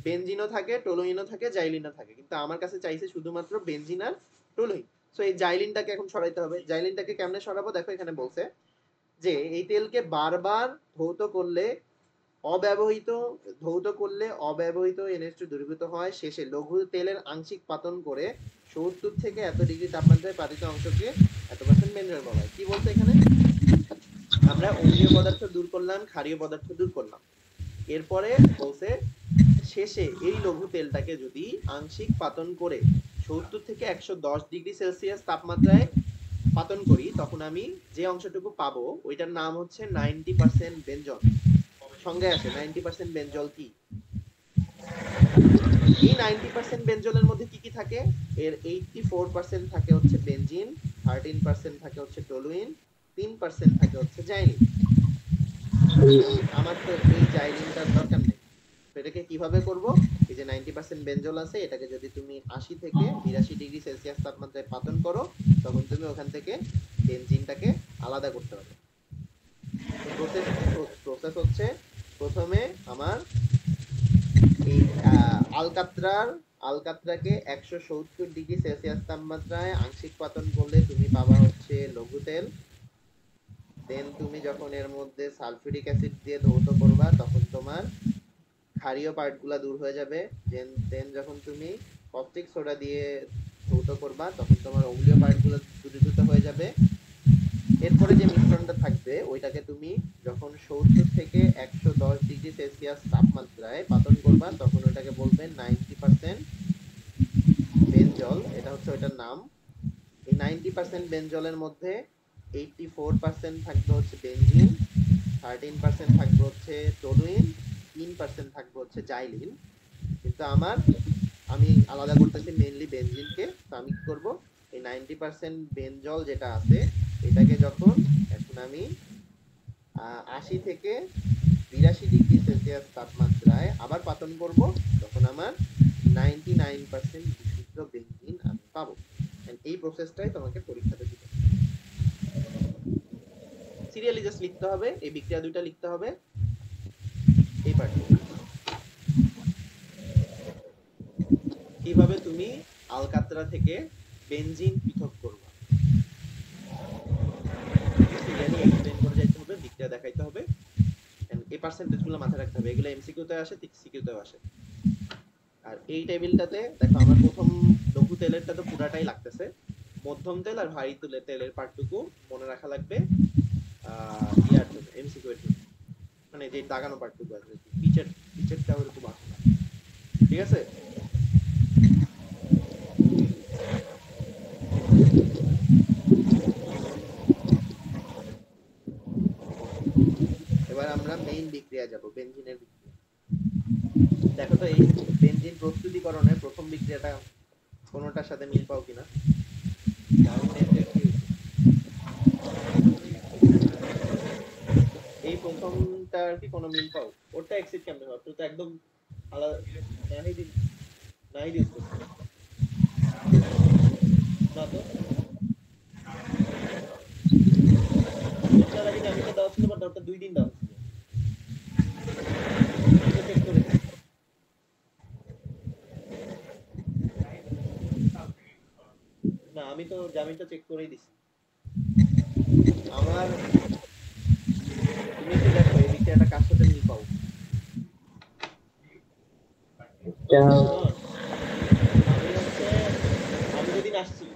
বেনজিনও থাকে, টলুইনও থাকে, জাইলিনও থাকে, কিন্তু আমার কাছে চাইছে শুধুমাত্র বেনজিন আর টলুইন। সো এই জাইলিনটাকে এখন সরাইতে হবে। জাইলিনটাকে কেমনে সরাবো, দেখো এখানে বলছে যে এই তেলকে বারবার ধৌত করলে অব্যবহৃত, ধৌত করলে অব্যবহৃত NH2 দ্রবীভূত হয়, শেষে লঘু তেলের আংশিক পাতন করে 70 থেকে এত ডিগ্রি তাপমাত্রায় পাতিত অংশকে এত পার্সেন্ট বেনজল বলা হয়। কি বলছে এখানে, আমরা অম্লীয় পদার্থ দূর করলাম, ক্ষারীয় পদার্থ দূর করলাম, এরপরে বলছে শেষে এই লঘু তেলটাকে যদি আংশিক পাতন করে 70 থেকে 110 ডিগ্রি সেলসিয়াস তাপমাত্রায় পাতন করি, তখন আমি যে অংশটুকু পাবো ওইটার নাম হচ্ছে 90% বেনজল। সংজ্ঞায় আছে 90% বেনজল কি। এই 90% বেনজলের মধ্যে কি কি থাকে, এর 84% থাকে হচ্ছে বেনজিন, 13% থাকে হচ্ছে টলুইন, 3% থাকে হচ্ছে জাইলিন। আমার তো এই জাইলিনটার দরকার নেই। এটাকে কিভাবে করব, এই যে 90% বেনজল আছে, এটাকে যদি তুমি 80 থেকে 82 ডিগ্রি সেলসিয়াস তাপমাত্রায় পাতন করো, তখন তুমি ওখান থেকে বেনজিনটাকে আলাদা করতে পারবে। প্রসেস, প্রসেস হচ্ছে প্রথমে আমার এই আলকাত্রাকে 170 ডিগ্রি সেলসিয়াস তাপমাত্রায় আংশিক পাতন করলে তুমি পাবা হচ্ছে লঘু তেল। দেন তুমি যখন এর মধ্যে সালফিউরিক অ্যাসিড দিয়ে ধৌত করবা, তখন তোমার ক্ষারীয় পার্টগুলা দূর হয়ে যাবে। দেন যখন তুমি কস্টিক সোডা দিয়ে ধৌত করবা, তখন তোমার অম্লীয় পার্টগুলো দূরীভূত হয়ে যাবে। এরপরে যে মিশ্রণটা থাকবে ওইটাকে তুমি যখন 70 থেকে 110 ডিগ্রি সেলসিয়াস তাপমাত্রায় পাতন করবা, তখন ওইটাকে বলবে 90% বেনজল, এটা হচ্ছে ওইটার নাম। এই 90% বেনজলের মধ্যে 84% থাকবে হচ্ছে বেনজিন, 13% থাকবে হচ্ছে টলুইন, 3% থাকবে হচ্ছে জাইলিন। কিন্তু আমি আলাদা করতেছি মেইনলি বেনজিনকে। তো আমি কি করব, এই 90% বেনজল যেটা আছে এটাকে যখন এখন আমি 80 থেকে 82 ডিগ্রি সেলসিয়াস তাপমাত্রায় আবার পাতন করব, তখন আমার 99% বিশুদ্ধ বেনজিন আমি পাবো। এই প্রসেসটাই তোমাকে পরীক্ষাতে দিতে হবে। সিরিয়ালি জাস্ট লিখতে হবে, এই বিক্রিয়া দুইটা লিখতে হবে, এই পার্টটা। কিভাবে তুমি আলকাতরা থেকে বেনজিন পৃথক করবে। করে যাইতে হবে, বিক্রিয়া দেখাইতে হবে, এই পার্সেন্টেজগুলো মাথায় রাখতে হবে। এগুলো এমসিকিউতে আসে, সিকিউতেও আসে। আর এই টেবিলটাতে দেখো আমার প্রথম লঘু তেলেরটা তো পুরাটাই লাগতেছে, মধ্যম তেল আর ভারী তেলের পার্টটুকু মনে রাখা লাগবে ইয়ার জন্য, এমসিকিউ এর জন্য, মানে যে দাগানো পার্টটুকু আছে, পিচেরটা ওরকম আসে না, ঠিক আছে? এবার আমরা মেইন বিক্রিয়া যাব, বেনজিনের বিক্রিয়া। দেখো তো এই বেনজিন প্রস্তুতিকরণের প্রথম বিক্রিয়াটা কোনোটার সাথে মিল পাও কিনা। এই প্রথমটার কি কোনো মিল পাও? ওটা এক্সিট কেমনে হয়? তো একদম আলাদা নাই দিন, নাই দিস না তো। ওটার আগে আমি তো দাও ছিল, বাট ওটা 2 দিন দাও ছিল, চেক করে না, আমি তো জামিনটা চেক করেই দিছি আমার। তুমি একটু দেখো এই বিক্রিয়াটা কার সাথে মিল পাও। আমি যেদিন আসছি,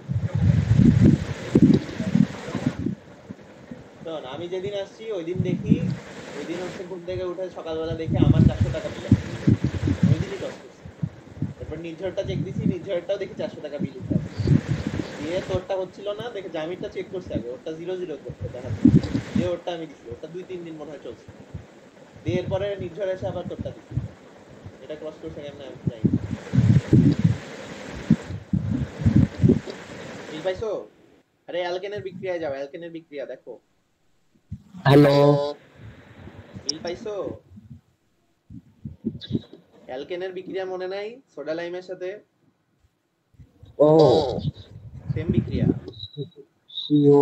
শোন, আমি যেদিন আসছি ওই দিন দেখি, ওই দিন হচ্ছে ঘুম থেকে উঠে সকালবেলা দেখি আমার 400 টাকা বিল আছে, ওই দিনই দশ করছি। তারপর নির্ঝরটা চেক দিছি, নির্ঝরটাও দেখি 400 টাকা বিল উঠে আছে। দিয়ে তোরটা হচ্ছিল না দেখে জামিনটা চেক করছে আগে, ওরটা 0 করছে দেখা দিয়ে ওরটা আমি দিছি, ওটা 2-3 দিন মনে হয় চলছে। দিয়ে এরপরে নির্ঝর এসে আবার তোরটা দিছি, এটা ক্রস করছে কেমন আমি জানি না। মিল পাইছো? আরে অ্যালকেনের বিক্রিয়ায় যাও, অ্যালকেনের বিক্রিয়া দেখো। হ্যালো, মিল পাইছো? অ্যালকেনের বিক্রিয়া মনে নাই? সোডা লাইমের সাথে ও সেম বিক্রিয়া। সিও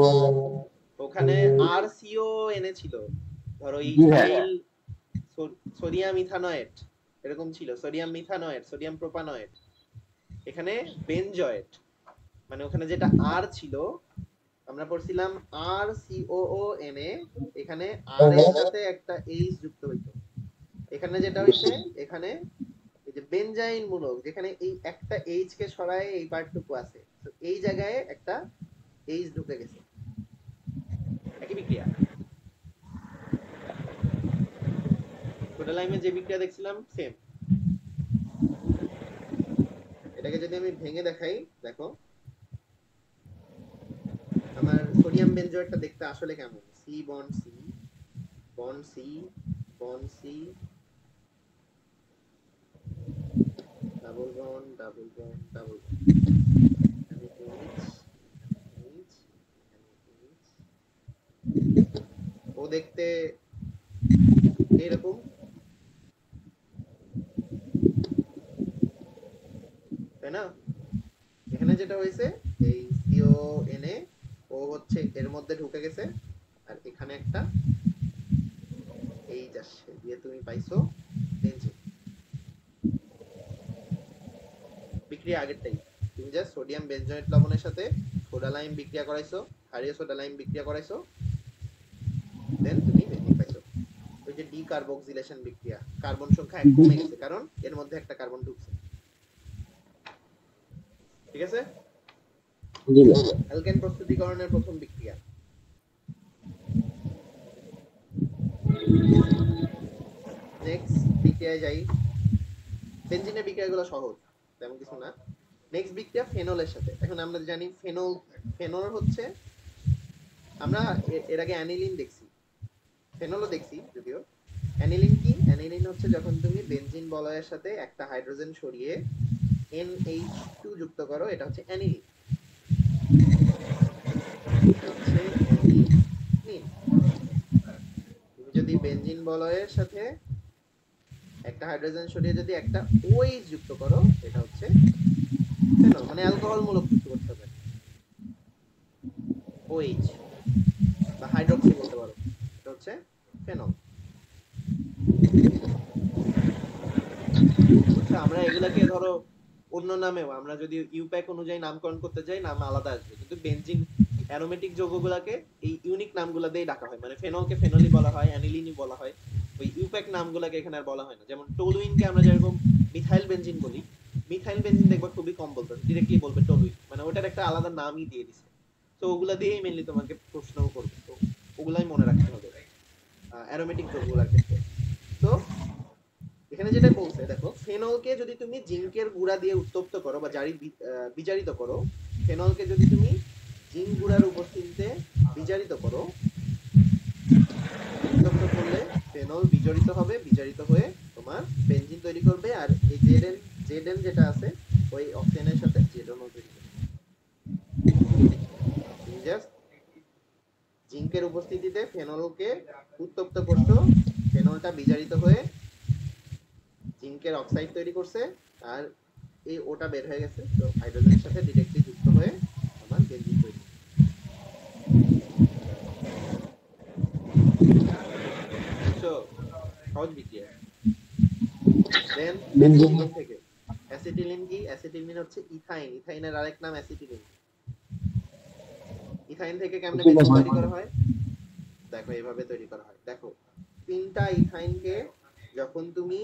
ওখানে আর সিও এনেছিল, ধরো জি ভাই, ইথাইল সোডিয়াম ইথানয়েট এরকম ছিল, সোডিয়াম মিথানয়েট, সোডিয়াম প্রোপানয়েট। এখানে বেনজয়েট, মানে ওখানে যেটা আর ছিল আমরা পড়ছিলাম আর সিওও এনে, এখানে আর এর সাথে একটা এইচ যুক্ত হইতো। এখানে যেটা হইছে, এখানে এই যে বেনজাইন মূলক, যেখানে এই একটা এইচ কে সরায় এই পার্টটুকু আছে, তো এই জায়গায় একটা এইচ ঢুকে গেছে। একই বিক্রিয়া। সোডা লাইমে যে বিক্রিয়া দেখছিলাম সেম। এটাকে যদি আমি ভেঙে দেখাই, দেখো আমার সোডিয়াম বেনজয়েটটা দেখতে আসলে কেমন। C bond C bond C bond C, double bond double bond double bond, এখানে এইচ এইচ এইচ। ও দেখতে এরকম, তাই না? এখানে যেটা হয়েছে, এই সিও এনে ও হচ্ছে এর মধ্যে ঢুকে গেছে, আর এখানে একটা এইচ আসছে, দিয়ে তুমি পাইছো বেনজিন। বিক্রিয়া আগেরটাই, তুমি জাস্ট সোডিয়াম বেনজয়েট লবণের সাথে সোডা লাইম বিক্রিয়া করাইছো, ক্ষারীয় সোডা লাইম বিক্রিয়া করাইছো, দেন তুমি বেনজিন পাইছো। ওই যে ডিকার্বক্সিলেশন বিক্রিয়া, কার্বন সংখ্যা 1 কমে গেছে কারণ এর মধ্যে একটা কার্বন ঢুকছে, ঠিক আছে? জি অ্যালকেন প্রস্তুতিকরণের প্রথম বিক্রিয়া। নেক্সট বিক্রিয়ায় যাই। বেনজিনের বিক্রিয়াগুলো সহজ, তেমন কিছু না। নেক্সট বিক্রিয়া ফেনলের সাথে। এখন আমরা জানি ফেনল, ফেনল হচ্ছে, আমরা এর আগে অ্যানিলিন দেখছি, ফেনলও দেখছি যদিও। অ্যানিলিন কি? অ্যানিলিন হচ্ছে যখন তুমি বেনজিন বলয়ের সাথে একটা হাইড্রোজেন সরিয়ে NH2 যুক্ত করো, এটা হচ্ছে অ্যানিলিন। তুমি যদি বেনজিন বলয়ের সাথে একটা হাইড্রোজেন সরিয়ে যদি একটা OH যুক্ত করো, এটা হচ্ছে ফেনল, মানে অ্যালকোহল মূলক যুক্ত করতে হবে, OH বা হাইড্রক্সি বলতে পারো, এটা হচ্ছে ফেনল। আচ্ছা, আমরা এগুলাকে ধরো অন্য নামেও আমরা যদি ইউপ্যাক অনুযায়ী নামকরণ করতে যাই নাম আলাদা আসবে, কিন্তু বেনজিন অ্যারোমেটিক যৌগগুলোকে এই ইউনিক নামগুলো দিয়ে ডাকা হয়, মানে ফেনলকে ফেনলি বলা হয়, অ্যানিলিনই বলা হয়, ওই ইউপ্যাক নামগুলোকে এখানে আর বলা হয় না। যেমন টলুইনকে আমরা যেরকম মিথাইল বেনজিন বলি, মিথাইল বেনজিন দেখবা খুবই কম বলতো, ডিরেক্টলি বলবে টলুইন, মানে ওটার একটা আলাদা নামই দিয়ে দিছে। তো ওগুলা দিয়েই মেনলি তোমাকে প্রশ্নও করবে, তো ওগুলাই মনে রাখতে হবে অ্যারোমেটিক যৌগগুলোর ক্ষেত্রে। তো এখানে যেটা বলছে দেখো, ফেনলকে যদি তুমি জিঙ্কের গুঁড়া দিয়ে উত্তপ্ত করো বা বিজারিত করো, ফেনলকে যদি তুমি জিঙ্ক গুঁড়ার উপস্থিতিতে বিজারিত করো, উত্তপ্ত করলে ফেনল বিজড়িত হবে, বিজারিত হয়ে তোমার বেনজিন তৈরি করবে, আর এই জেডেন যেটা আছে ওই অক্সিজেনের সাথে জেডনও তৈরি করবে। তুমি জাস্ট জিঙ্কের উপস্থিতিতে ফেনলকে উত্তপ্ত করছো, ফেনলটা বিজারিত হয়ে জিঙ্কের অক্সাইড তৈরি করছে, আর এই ওটা বের হয়ে গেছে, তো হাইড্রোজেনের সাথে ডিরেক্টলি যুক্ত হয়ে আমার বেনজিন তৈরি। বুঝছো? সহজ বিক্রিয়া। দেন অ্যাসিটিলিন থেকে, অ্যাসিটিলিন কি? অ্যাসিটিলিন হচ্ছে ইথাইন, ইথাইনের আরেক নাম অ্যাসিটিলিন। ইথাইন থেকে কেমনে বেনজিন তৈরি করা হয়? দেখো এইভাবে তৈরি করা হয়। দেখো, তিনটা ইথাইনকে যখন তুমি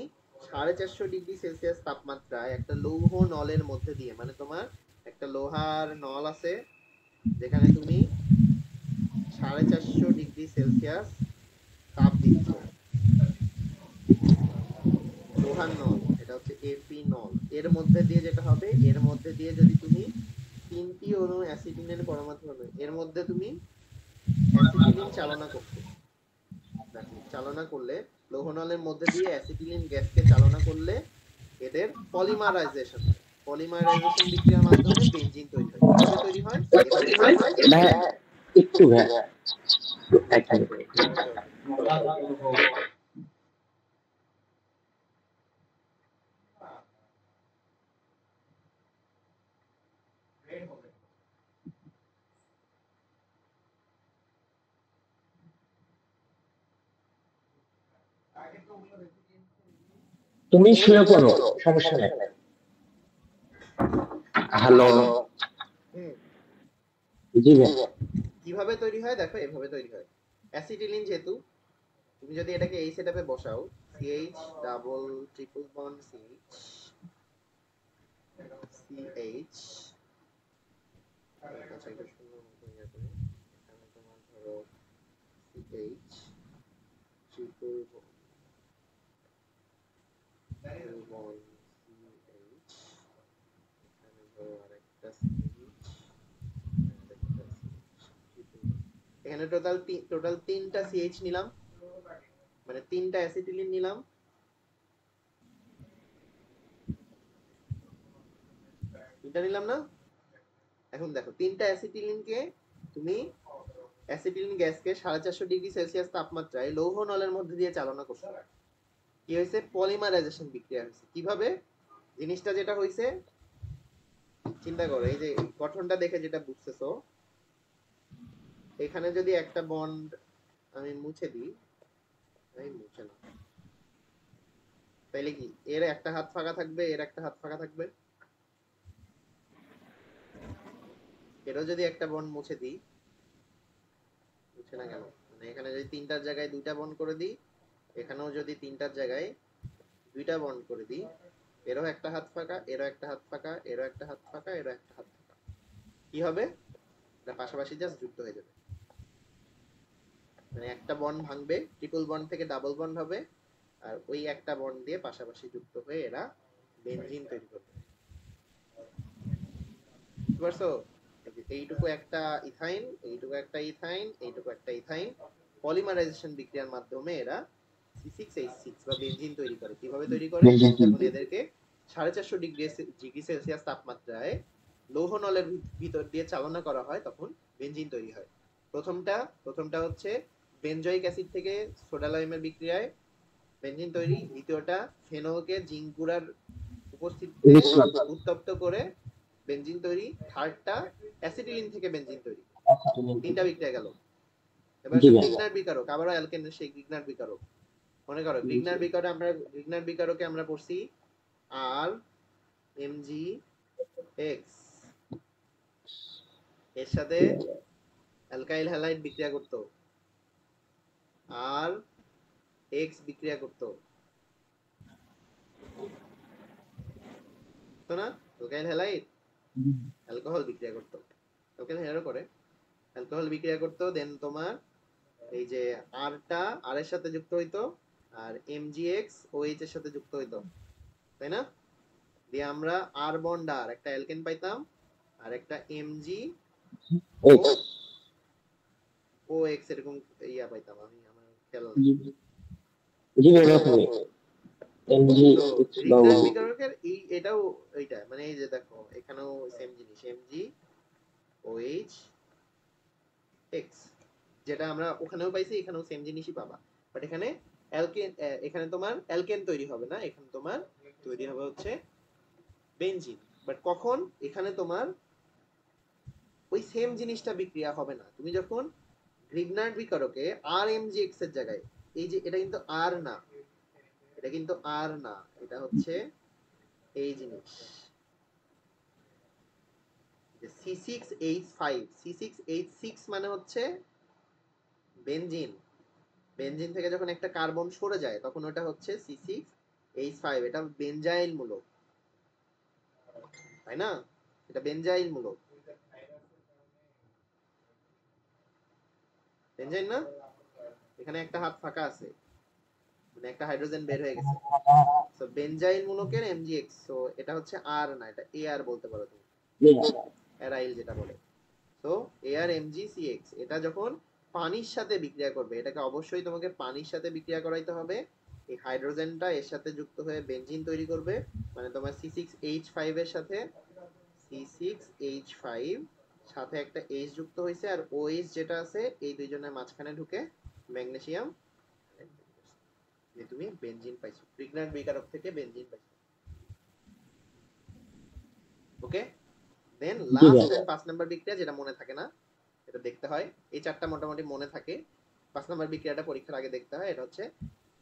450 ডিগ্রি সেলসিয়াস তাপমাত্রায় একটা লৌহ নলের মধ্যে দিয়ে, মানে তোমার একটা লোহার নল আছে যেখানে তুমি 450 ডিগ্রি সেলসিয়াস তাপ দিচ্ছ, লোহার নল, এটা হচ্ছে এফি নল, এর মধ্যে দিয়ে যেটা হবে, এর মধ্যে দিয়ে যদি তুমি তিনটি অণু অ্যাসিটিনের পরমাণু হবে, এর মধ্যে তুমি অ্যাসিটিলিন চালনা করছো, দেখো চালনা করলে, লৌহ নলের মধ্যে দিয়ে অ্যাসিটিলিন গ্যাসকে চালনা করলে এদের পলিমারাইজেশন হয়। পলিমারাইজেশন বিক্রিয়ার মাধ্যমে বেনজিন তৈরি হয়। কিভাবে তৈরি হয়? এভাবে তৈরি হয়। ভাইয়া একটু ভাইয়া এক মিনিট। ওকে ওকে। তুমি শুয়ে পড়ো, সমস্যা নেই। হ্যালো। হুম। জি ভাইয়া। কিভাবে তৈরি হয়? দেখো এভাবে তৈরি হয়। অ্যাসিটিলিন যেহেতু, তুমি যদি এটাকে এই সেটআপে বসাও, CH double triple bond CH, CH, আচ্ছা এটা সুন্দর মতো ইয়ে করে, এখানে তোমার ধরো সিএইচ ট্রিপল বন্ড সিএইচ, এখানে ধরো আরেকটা সিএইচ, আরেকটা সিএইচ, এখানে টোটাল তিনটা সিএইচ নিলাম, মানে তিনটা অ্যাসিটিলিন নিলাম, তিনটা নিলাম না? এখন দেখো, তিনটা অ্যাসিটিলিনকে তুমি, অ্যাসিটিলিন গ্যাসকে 450 ডিগ্রি সেলসিয়াস তাপমাত্রায় লৌহ নলের মধ্যে দিয়ে চালনা করছো। কি হয়েছে? পলিমারাইজেশন বিক্রিয়া হয়েছে। কিভাবে? জিনিসটা যেটা হয়েছে, চিন্তা করো, এই যে গঠনটা দেখে যেটা বুঝতেছো, এখানে যদি একটা বন্ড আমি মুছে দিই, এই মুছে না, তাইলে কি এর একটা হাত ফাঁকা থাকবে, এর একটা হাত ফাঁকা থাকবে? এরও যদি একটা বন্ড মুছে দিই, মুছে না কেন? মানে এখানে যদি তিনটার জায়গায় দুইটা বন্ড করে দিই, এখানেও যদি তিনটার জায়গায় দুইটা বন্ড করে দিই, এরও একটা হাত ফাঁকা, এরও একটা হাত ফাঁকা, এরও একটা হাত ফাঁকা, এরও একটা হাত ফাঁকা, কি হবে? এটা পাশাপাশি জাস্ট যুক্ত হয়ে যাবে, মানে একটা বন্ড ভাঙবে, ট্রিপল বন্ড থেকে ডাবল বন্ড হবে, আর ওই একটা বন্ড দিয়ে পাশাপাশি যুক্ত হয়ে এরা বেনজিন তৈরি করবে। বুঝতে পারছো? এইটুকু একটা ইথাইন, এইটুকু একটা ইথাইন, এইটুকু একটা ইথাইন, পলিমারাইজেশন বিক্রিয়ার মাধ্যমে এরা C6H6 বা বেনজিন তৈরি করে। কিভাবে তৈরি করে? যখন এদেরকে 450 ডিগ্রি সেলসিয়াস তাপমাত্রায় লৌহ নলের ভিতর দিয়ে চালনা করা হয়, তখন বেনজিন তৈরি হয়। প্রথমটা হচ্ছে বেনজয়িক অ্যাসিড থেকে সোডা লাইমের বিক্রিয়ায় বেনজিন তৈরি, দ্বিতীয়টা ফেনলকে জিঙ্ক গুঁড়ার উপস্থিতিতে উত্তপ্ত করে বেনজিন তৈরি, থার্ডটা অ্যাসিটিলিন থেকে বেনজিন তৈরি। তিনটা বিক্রিয়া গেল। এবার গ্রিগনার বিকারক, আবারও অ্যালকেনের সেই গ্রিগনার বিকারক মনে করো, গ্রিগনার বিকারকে আমরা পড়ছি আর এমজি এক্স, এর সাথে অ্যালকাইল হ্যালাইড বিক্রিয়া করতো, আর এক্স বিক্রিয়া করতো, তো না অ্যালকাইল হ্যালাইড অ্যালকোহল বিক্রিয়া করতো, অ্যালকাইল হ্যালাইডও করে, অ্যালকোহল বিক্রিয়া করতো, দেন তোমার এই যে আরটা আর এর সাথে যুক্ত হইতো, আর এমজিএক্স ওএইচ এর সাথে যুক্ত হইতো, তাই না? দিয়ে আমরা আর বন্ড আর একটা অ্যালকেন পাইতাম, আর একটা এমজি এক্স। ও এক্স এরকম ইয়া পাইতাম, আমি আমার খেয়াল নাই। জি এরকমই, এমজি তো এক্স রিগনান বাবু। বিকারকের এই এটাও এইটা মানে এই যে দেখো এখানেও সেম জিনিস, এমজি ওএইচ এক্স, যেটা আমরা ওখানেও পাইছি এখানেও সেম জিনিসই পাবা, বাট এখানে অ্যালকেন, এখানে তোমার অ্যালকেন তৈরি হবে না, এখানে তোমার তৈরি হবে হচ্ছে বেনজিন। বাট কখন? এখানে তোমার ওই সেম জিনিসটা বিক্রিয়া হবে না, তুমি যখন গ্রিগনার্ড বিকারকে আর এম জি এক্স এর জায়গায়, এই যে এটা কিন্তু আর না, এটা কিন্তু আর না, এটা হচ্ছে এই জিনিস C6H5, C6H6 মানে হচ্ছে বেনজিন, বেনজিন থেকে যখন একটা কার্বন সরে যায় তখন ওটা হচ্ছে C6H5, এটা বেনজাইল মূলক, তাই না? এটা বেনজাইল মূলক, বেনজাইল না? এখানে একটা হাত ফাঁকা আছে, মানে একটা হাইড্রোজেন বের হয়ে গেছে, সো বেনজাইল মূলকের এমজিএক্স, সো এটা হচ্ছে আর না, এটা এ আর বলতে পারো তুমি, অ্যারাইল যেটা বলে। সো এ আর এমজি সিএক্স, এটা যখন পানির সাথে বিক্রিয়া করবে, এটাকে অবশ্যই তোমাকে পানির সাথে বিক্রিয়া করাইতে হবে, এই হাইড্রোজেনটা এর সাথে যুক্ত হয়ে বেনজিন তৈরি করবে, মানে তোমার C6H5 এর সাথে C6H5 সাথে একটা H যুক্ত হয়েছে, আর OH যেটা আছে এই দুইজনের মাঝখানে ঢুকে ম্যাগনেসিয়াম, তুমি বেনজিন পাইছো, প্রিগন্যান্ট বিকারক থেকে বেনজিন পাইছো। ওকে, দেন জি লাস্ট ভাই। এন্ড 5 নাম্বার বিক্রিয়া যেটা মনে থাকে না, এটা দেখতে হয়, এই চারটা মোটামুটি মনে থাকে, 5 নাম্বার বিক্রিয়াটা পরীক্ষার আগে দেখতে হয়, এটা হচ্ছে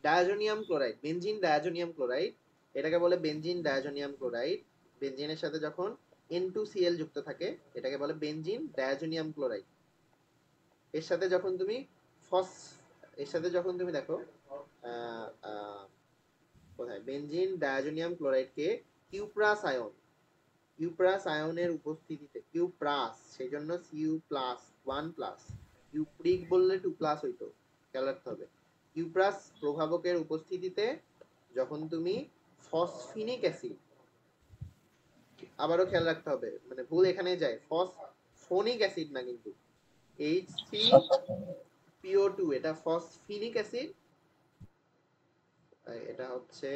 diazonium chloride, benzene diazonium chloride, এটাকে বলে বেনজিন ডায়াজোনিয়াম ক্লোরাইড, বেনজিনের সাথে যখন N2Cl যুক্ত থাকে এটাকে বলে বেনজিন ডায়াজোনিয়াম ক্লোরাইড, এর সাথে যখন তুমি ফস, এর সাথে যখন তুমি দেখো আহ, আহ, কোথায় বেনজিন ডায়াজোনিয়াম ক্লোরাইডকে কিউপ্রাস আয়ন, কিউপ্রাস আয়নের উপস্থিতিতে, কিউপ্রাস সেই জন্য সিউ প্লাস 1+, কিউপ্রিক বললে 2+ হইতো, খেয়াল রাখতে হবে, কিউপ্রাস প্রভাবকের উপস্থিতিতে যখন তুমি ফসফিনিক অ্যাসিড, আবারও খেয়াল রাখতে হবে মানে ভুল এখানে যায়, ফসফোনিক অ্যাসিড না কিন্তু, H3PO2 এটা ফসফিনিক অ্যাসিড, এটা হচ্ছে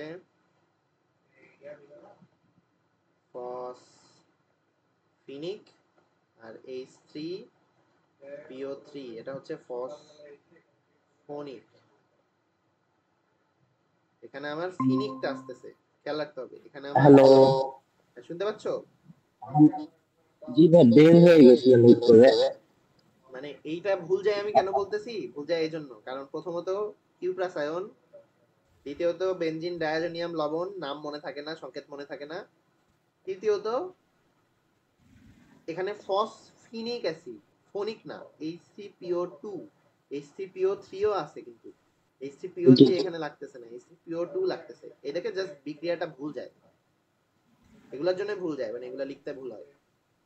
ফসফিনিক, আর H3PO3 এটা হচ্ছে ফসফোনিক, এখানে আমার ফিনিকটা আসতেছে, খেয়াল রাখতে হবে এখানে আমার, হ্যালো। শুনতে পাচ্ছ? জি ভাই, বের হয়ে গেছিলেন হুট করে। মানে এইটা ভুল যায় আমি কেন বলতেছি, ভুল যায় এই জন্য কারণ প্রথমত কিউ প্লাস আয়ন, দ্বিতীয়ত বেনজিন ডায়াজোনিয়াম লবণ নাম মনে থাকে না, সংকেত মনে থাকে না, তৃতীয়ত এখানে ফসফিনিক অ্যাসিড, ফোনিক না, H3PO2, H3PO3ও আছে কিন্তু জি। H3PO3 এখানে লাগতেছে না, H3PO2 লাগতেছে, এটাকে জাস্ট বিক্রিয়াটা ভুল যায়, এগুলোর জন্য ভুল যায়, মানে এগুলো লিখতে ভুল হয়,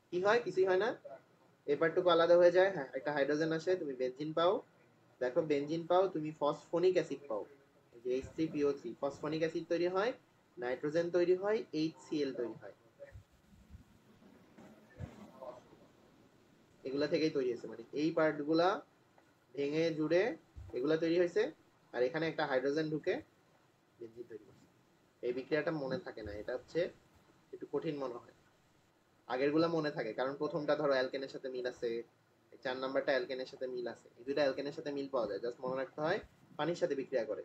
কি হয় কিছুই হয় না, এই পার্টটুকু আলাদা হয়ে যায়, হ্যাঁ একটা হাইড্রোজেন আসে, তুমি বেনজিন পাও, দেখো বেনজিন পাও, তুমি ফসফোনিক অ্যাসিড পাও, এই যে H3PO3 ফসফোনিক অ্যাসিড তৈরি হয়, নাইট্রোজেন তৈরি হয়, HCl তৈরি হয়, এগুলা থেকেই তৈরি হয়েছে, মানে এই পার্টগুলা ভেঙে জুড়ে এগুলা তৈরি হয়েছে, আর এখানে একটা হাইড্রোজেন ঢুকে বেনজিন তৈরি করছে, এই বিক্রিয়াটা মনে থাকে না, এটা হচ্ছে একটু কঠিন মনে হয়, আগের গুলা মনে থাকে কারণ প্রথমটা ধরো অ্যালকেনের সাথে মিল আছে, 4 নাম্বারটা অ্যালকেনের সাথে মিল আছে, এই দুইটা অ্যালকেনের সাথে মিল পাওয়া যায়, জাস্ট মনে রাখতে হয় পানির সাথে বিক্রিয়া করে,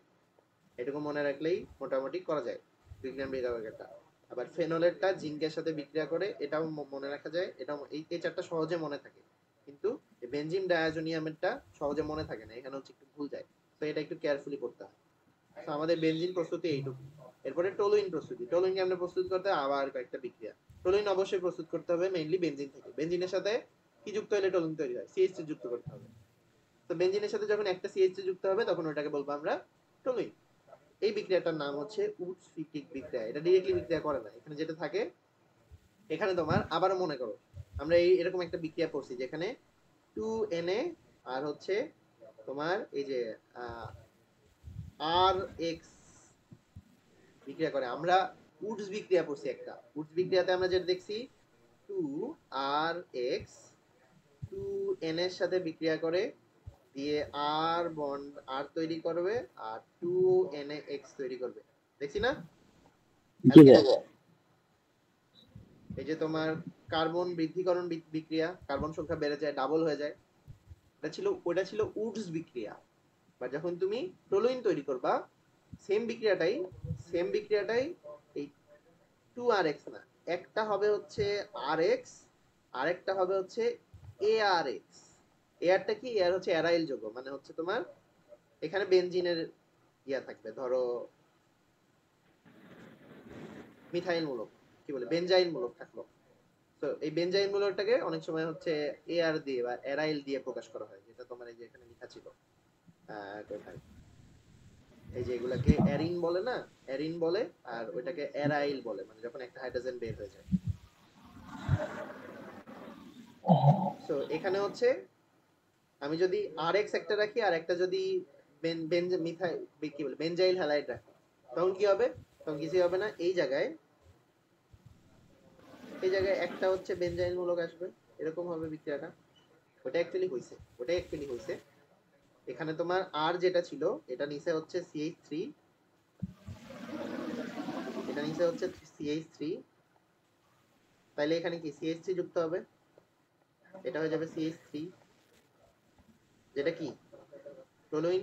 এটুকু মনে রাখলেই মোটামুটি করা যায় বিজ্ঞান বিভাগেরটা। আবার ফেনলেরটা জিঙ্কের সাথে বিক্রিয়া করে, এটাও মনে রাখা যায়, এটাও এই চারটা সহজে মনে থাকে, কিন্তু বেনজিন ডায়াজোনিয়ামেরটা সহজে মনে থাকে না, এখানে হচ্ছে একটু ভুল যায়, তো এটা একটু কেয়ারফুলি করতে হয়। তো আমাদের বেনজিন প্রস্তুতি এইটুকু, এরপরে টলুইন প্রস্তুতি, টলুইনকে আমরা প্রস্তুত করতে আবার কয়েকটা বিক্রিয়া, টলুইন অবশ্যই প্রস্তুত করতে হবে মেইনলি বেনজিন থেকে, বেনজিনের সাথে কি যুক্ত হলে টলুইন তৈরি হয়? CH3 যুক্ত করতে হবে। তো বেনজিনের সাথে যখন একটা CH3 যুক্ত হবে তখন ওটাকে বলবো আমরা টলুইন। এই বিক্রিয়াটার নাম হচ্ছে উৎস-ফিটিক বিক্রিয়া। এটা ডিরেক্টলি বিক্রিয়া করে না। এখানে যেটা থাকে, এখানে তোমার আবারও মনে করো আমরা এরকম একটা বিক্রিয়া করছি যেখানে 2Na আর হচ্ছে তোমার এই যে RX বিক্রিয়া করে। আমরা উডস বিক্রিয়া করছি একটা। উডস বিক্রিয়াতে আমরা যেটা দেখছি 2RX 2N এর সাথে বিক্রিয়া করে দিয়ে আর বন্ড আর তৈরি করবে আর 2NaX তৈরি করবে। দেখছি না? জি ভাই। এই যে তোমার কার্বন বৃদ্ধিকরণ বিক্রিয়া, কার্বন সংখ্যা বেড়ে যায়, ডাবল হয়ে যায়। ওটা ছিল উডস বিক্রিয়া। বা যখন তুমি টলুইন তৈরি করবা সেম বিক্রিয়াটাই এই 2RX না, একটা হবে হচ্ছে RX, আরেকটা হবে হচ্ছে ARX। এয়ারটা কি? এয়ার হচ্ছে অ্যারাইল যৌগ, মানে হচ্ছে তোমার এখানে বেনজিনের ইয়া থাকবে, ধরো মিথাইল মূলক, কি বলে বেনজাইল মূলক থাকলো। তো এই বেনজাইল মূলকটাকে অনেক সময় হচ্ছে এআর দিয়ে বা অ্যারাইল দিয়ে প্রকাশ করা হয়, যেটা তোমার এই যে এখানে লেখা ছিল কোথায়, এই যে এগুলাকে অ্যারিন বলে না, অ্যারিন বলে, আর ওইটাকে অ্যারাইল বলে, মানে যখন একটা হাইড্রোজেন বের হয়ে যায়। সো এখানে হচ্ছে আমি যদি আরএক্স একটা রাখি আর একটা যদি মিথাইল কি বলে বেনজাইল হ্যালাইড রাখি, তখন কি হবে? তখন কিছুই হবে না। এই জায়গায় একটা হচ্ছে বেনজাইল মূলক আসবে, এরকম হবে বিক্রিয়াটা। ওটা অ্যাকচুয়ালি হইছে। এখানে তোমার আর যেটা ছিল এটা নিচে হচ্ছে CH3, এটা নিচে হচ্ছে CH3, তাইলে এখানে কি CH3 যুক্ত হবে, এটা হয়ে যাবে CH3, যেটা কি টলুইন।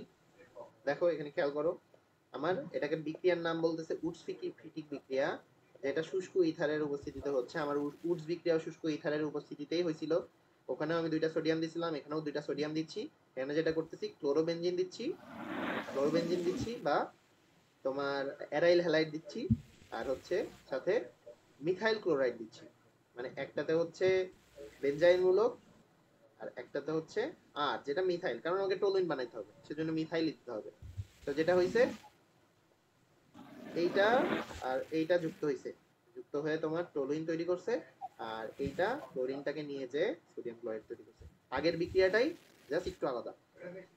দেখো এখানে খেয়াল করো, আমার এটাকে বিক্রিয়ার নাম বলতেছে উডস-ফিটিক বিক্রিয়া, যেটা শুষ্ক ইথারের উপস্থিতিতে হচ্ছে। আমার উডস বিক্রিয়া শুষ্ক ইথারের উপস্থিতিতেই হয়েছিল। ওখানেও আমি 2টা সোডিয়াম দিছিলাম, এখানেও 2টা সোডিয়াম দিচ্ছি। এখানে যেটা করতেছি ক্লোরোবেনজিন দিচ্ছি বা তোমার অ্যারাইল হ্যালাইড দিচ্ছি, আর হচ্ছে সাথে মিথাইল ক্লোরাইড দিচ্ছি। মানে একটাতে হচ্ছে বেনজাইল মূলক আর একটাতে হচ্ছে আর যেটা মিথাইল, কারণ ওকে টলুইন বানাইতে হবে, সেজন্য মিথাইল দিতে হবে। তো যেটা হইছে এইটা আর এইটা যুক্ত হয়ে তোমার টলুইন তৈরি করছে, আর এইটা ক্লোরিনটাকে নিয়ে যে সোডিয়াম ক্লোরাইড তৈরি করছে। আগের বিক্রিয়াটাই জাস্ট একটু আলাদা।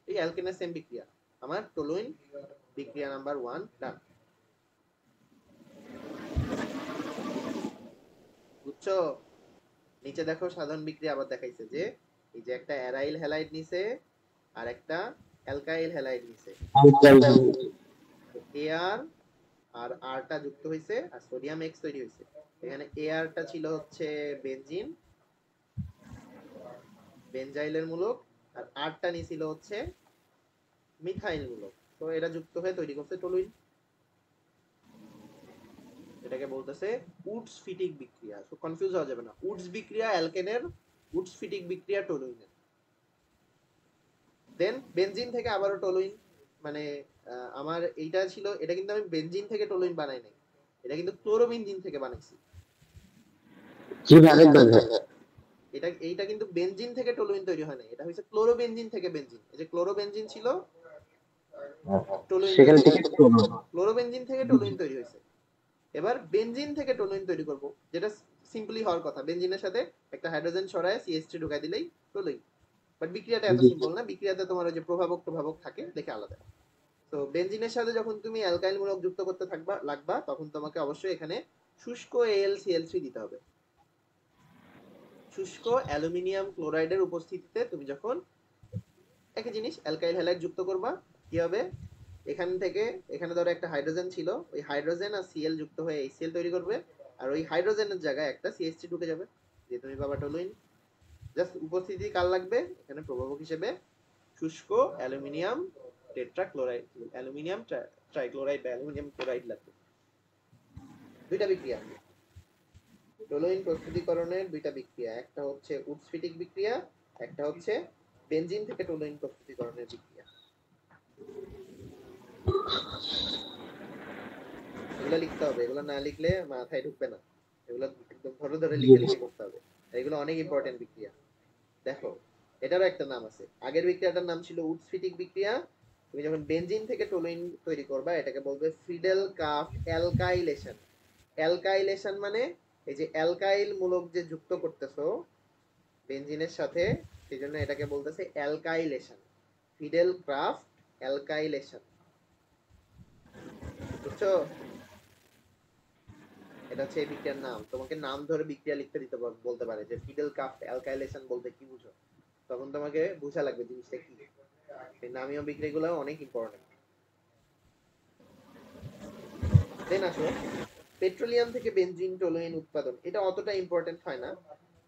এই অ্যালকেনের সেম বিক্রিয়া। আমার টলুইন বিক্রিয়া নাম্বার 1 ডান। বুঝছো? নিচে দেখো সাধারণ বিক্রিয়া আবার দেখাইছে যে এই যে একটা অ্যারাইল হ্যালাইড নিছে আর একটা অ্যালকাইল হ্যালাইড নিছে। এআর আর আরটা যুক্ত হইছে আর সোডিয়াম এক্স তৈরি হইছে। এখানে এআরটা ছিল হচ্ছে বেনজিন, বেনজাইলের মূলক, আর আরটা নিছিল হচ্ছে মিথাইল মূলক। তো এটা যুক্ত হয়ে তৈরি করছে টলুইন। এটাকে বলতেছে উডস ফিটিক বিক্রিয়া। সো কনফিউজ হওয়া যাবে না, উডস বিক্রিয়া অ্যালকেনের, উডস ফিটিক বিক্রিয়া টলুইনের। দেন বেনজিন থেকে আবারও টলুইন, মানে আমার এইটা ছিল, এটা কিন্তু আমি বেনজিন থেকে টলুইন বানাই নাই, এটা কিন্তু ক্লোরোবেনজিন থেকে বানাইছি। জি ভাই, আরেকবার ভাই। এইটা কিন্তু বেনজিন থেকে টলুইন তৈরি হয় না, এটা হচ্ছে ক্লোরোবেনজিন থেকে বেনজিন। এই যে ক্লোরোবেনজিন ছিল, টলুইন সেখান তৈরি থেকে হয়েছে, ক্লোরোবেনজিন থেকে টলুইন তৈরি হয়েছে। এবার বেনজিন থেকে টলুইন তৈরি করব, যেটা সিম্পলি হওয়ার কথা। বেনজিনের সাথে একটা হাইড্রোজেন সরায় CH3 ঢুকাই দিলেই টলুইন। বাট বিক্রিয়াটা এত সিম্পল না, বিক্রিয়াতে তোমার ওই যে প্রভাবক থাকে, দেখে আলাদা। তো বেনজিনের সাথে যখন তুমি অ্যালকাইল মূলক যুক্ত করতে লাগবা, তখন তোমাকে অবশ্যই এখানে শুষ্ক AlCl3 দিতে হবে। শুষ্ক অ্যালুমিনিয়াম ক্লোরাইডের উপস্থিতিতে তুমি যখন একই জিনিস অ্যালকাইল হ্যালাইড যুক্ত করবা, কি হবে? এখান থেকে এখানে ধরো একটা হাইড্রোজেন ছিল, ওই হাইড্রোজেন আর Cl যুক্ত হয়ে HCl তৈরি করবে, আর ওই হাইড্রোজেনের জায়গায় একটা CH3 ঢুকে যাবে, দিয়ে তুমি পাবা টলুইন। জাস্ট উপস্থিতি কার লাগবে এখানে প্রভাবক হিসেবে? শুষ্ক অ্যালুমিনিয়াম টেট্রাক্লোরাইড, অ্যালুমিনিয়াম ট্রাইক্লোরাইড বা অ্যালুমিনিয়াম ক্লোরাইড লাগবে। দুইটা বিক্রিয়া টলুইন প্রস্তুতিকরণের, দুইটা বিক্রিয়া, একটা হচ্ছে উৎস-ফিটিক বিক্রিয়া, একটা হচ্ছে বেনজিন থেকে টলুইন প্রস্তুতিকরণের বিক্রিয়া। এগুলো লিখতে হবে, এগুলো না লিখলে মাথায় ঢুকবে না। এগুলো একদম ধরে ধরে লিখে লিখে করতে হবে, এগুলো অনেক ইম্পর্টেন্ট বিক্রিয়া। দেখো এটারও একটা নাম আছে। আগের বিক্রিয়াটার নাম ছিল উৎসফিটিক বিক্রিয়া। তুমি যখন বেনজিন থেকে টলুইন তৈরি করবা এটাকে বলবে ফ্রিডেল ক্রাফট অ্যালকাইলেশন। অ্যালকাইলেশন মানে এই যে অ্যালকাইল মূলক যে যুক্ত করতেছো বেনজিনের সাথে, সেজন্য এটাকে বলতেছে অ্যালকাইলেশন, ফিডেল ক্রাফট অ্যালকাইলেশন। বুঝছো? এটা হচ্ছে এই বিক্রিয়ার নাম। তোমাকে নাম ধরে বিক্রিয়া লিখতে দিতে বলতে পারে যে ফিডেল ক্রাফট অ্যালকাইলেশন বলতে কি বুঝো, তখন তোমাকে বোঝা লাগবে জিনিসটা কি। এই নামীয় বিক্রিয়াগুলো অনেক ইম্পর্টেন্ট। দেন আসো পেট্রোলিয়াম থেকে বেনজিন টলুইন উৎপাদন, এটা অতটা ইম্পর্টেন্ট হয় না।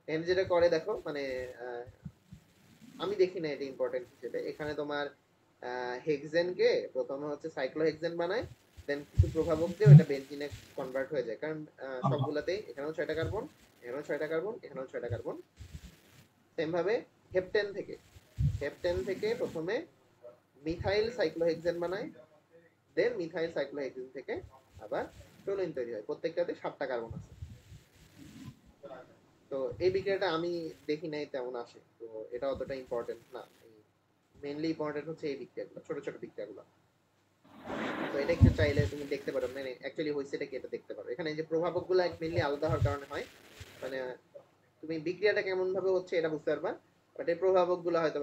এখানে যেটা করে দেখো মানে আমি দেখি না এটা ইম্পর্টেন্ট হিসেবে। এখানে তোমার হেক্সেনকে প্রথমে হচ্ছে সাইক্লোহেক্সেন বানায়, দেন কিছু প্রভাবক দিয়ে ওটা বেনজিনে কনভার্ট হয়ে যায়। কারণ সবগুলাতেই এখানেও 6টা কার্বন, এখানেও 6টা কার্বন, এখানেও 6টা কার্বন। সেম ভাবে হেপটেন থেকে প্রথমে মিথাইল সাইক্লোহেক্সেন বানায়, দেন মিথাইল সাইক্লোহেক্সেন থেকে আবার টলুইন তৈরি হয়। প্রত্যেকটাতে 7টা কার্বন আছে। তো এই বিক্রিয়াটা আমি দেখি নাই তেমন আসে, তো এটা অতটা ইম্পর্টেন্ট না। মেইনলি ইম্পর্টেন্ট হচ্ছে এই বিক্রিয়াগুলো, ছোট ছোট বিক্রিয়াগুলো। তো এটা একটু চাইলে তুমি দেখতে পারো, মানে অ্যাকচুয়ালি হয়েছে এটা কি এটা দেখতে পারো। এখানে যে প্রভাবকগুলো মেইনলি আলাদা হওয়ার কারণে হয়, মানে তুমি বিক্রিয়াটা কেমন ভাবে হচ্ছে এটা বুঝতে পারবা, বাট এই প্রভাবকগুলো হয়তো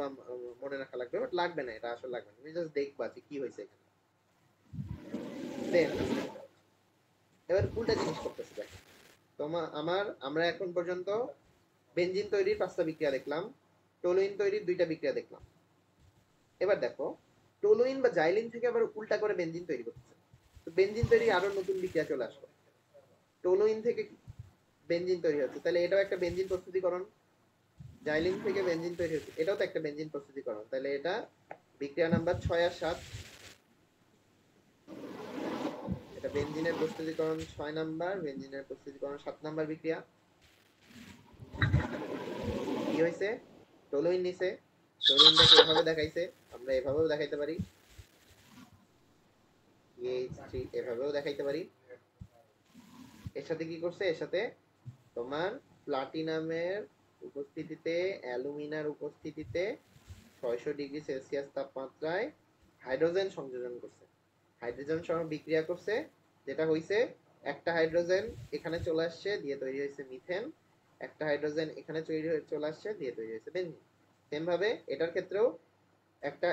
মনে রাখা লাগবে, বাট লাগবে না, এটা আসলে লাগবে না, তুমি জাস্ট দেখবা যে কি হয়েছে এখানে। দেন এবার উল্টা জিনিস করতেছে দেখো। আমরা এখন পর্যন্ত বেনজিন তৈরির 5টা বিক্রিয়া দেখলাম, টলুইন তৈরির 2টা বিক্রিয়া দেখলাম। এবার দেখো টলুইন বা জাইলিন থেকে আবার উল্টা করে বেনজিন তৈরি করতেছে। তো বেনজিন তৈরি আরো নতুন বিক্রিয়া চলে আসলো, টলুইন থেকে বেনজিন তৈরি হচ্ছে, তাহলে এটাও একটা বেনজিন প্রস্তুতিকরণ। জাইলিন থেকে বেনজিন তৈরি হচ্ছে, এটাও তো একটা বেনজিন প্রস্তুতিকরণ। তাহলে এটা বিক্রিয়া নাম্বার 6 আর 7। এটা বেনজিনের প্রস্তুতিকরণ 6 নাম্বার, বেনজিনের প্রস্তুতিকরণ 7 নাম্বার বিক্রিয়া। কি হয়েছে? টলুইন নিছে, টলুইনটাকে এভাবে দেখাইছে, আমরা এভাবেও দেখাইতে পারি, এভাবেও দেখাইতে পারি। এর সাথে কি করছে? এর সাথে তোমার প্লাটিনামের উপস্থিতিতে, অ্যালুমিনার উপস্থিতিতে 600 ডিগ্রি সেলসিয়াস তাপমাত্রায় হাইড্রোজেন সংযোজন করছে, হাইড্রোজেন সহ বিক্রিয়া করছে। যেটা হইছে একটা হাইড্রোজেন এখানে চলে আসছে, দিয়ে তৈরি হয়েছে মিথেন। একটা হাইড্রোজেন এখানে চলে আসছে, দিয়ে তৈরি হয়েছে বেনজিন। সেম ভাবে এটার ক্ষেত্রেও একটা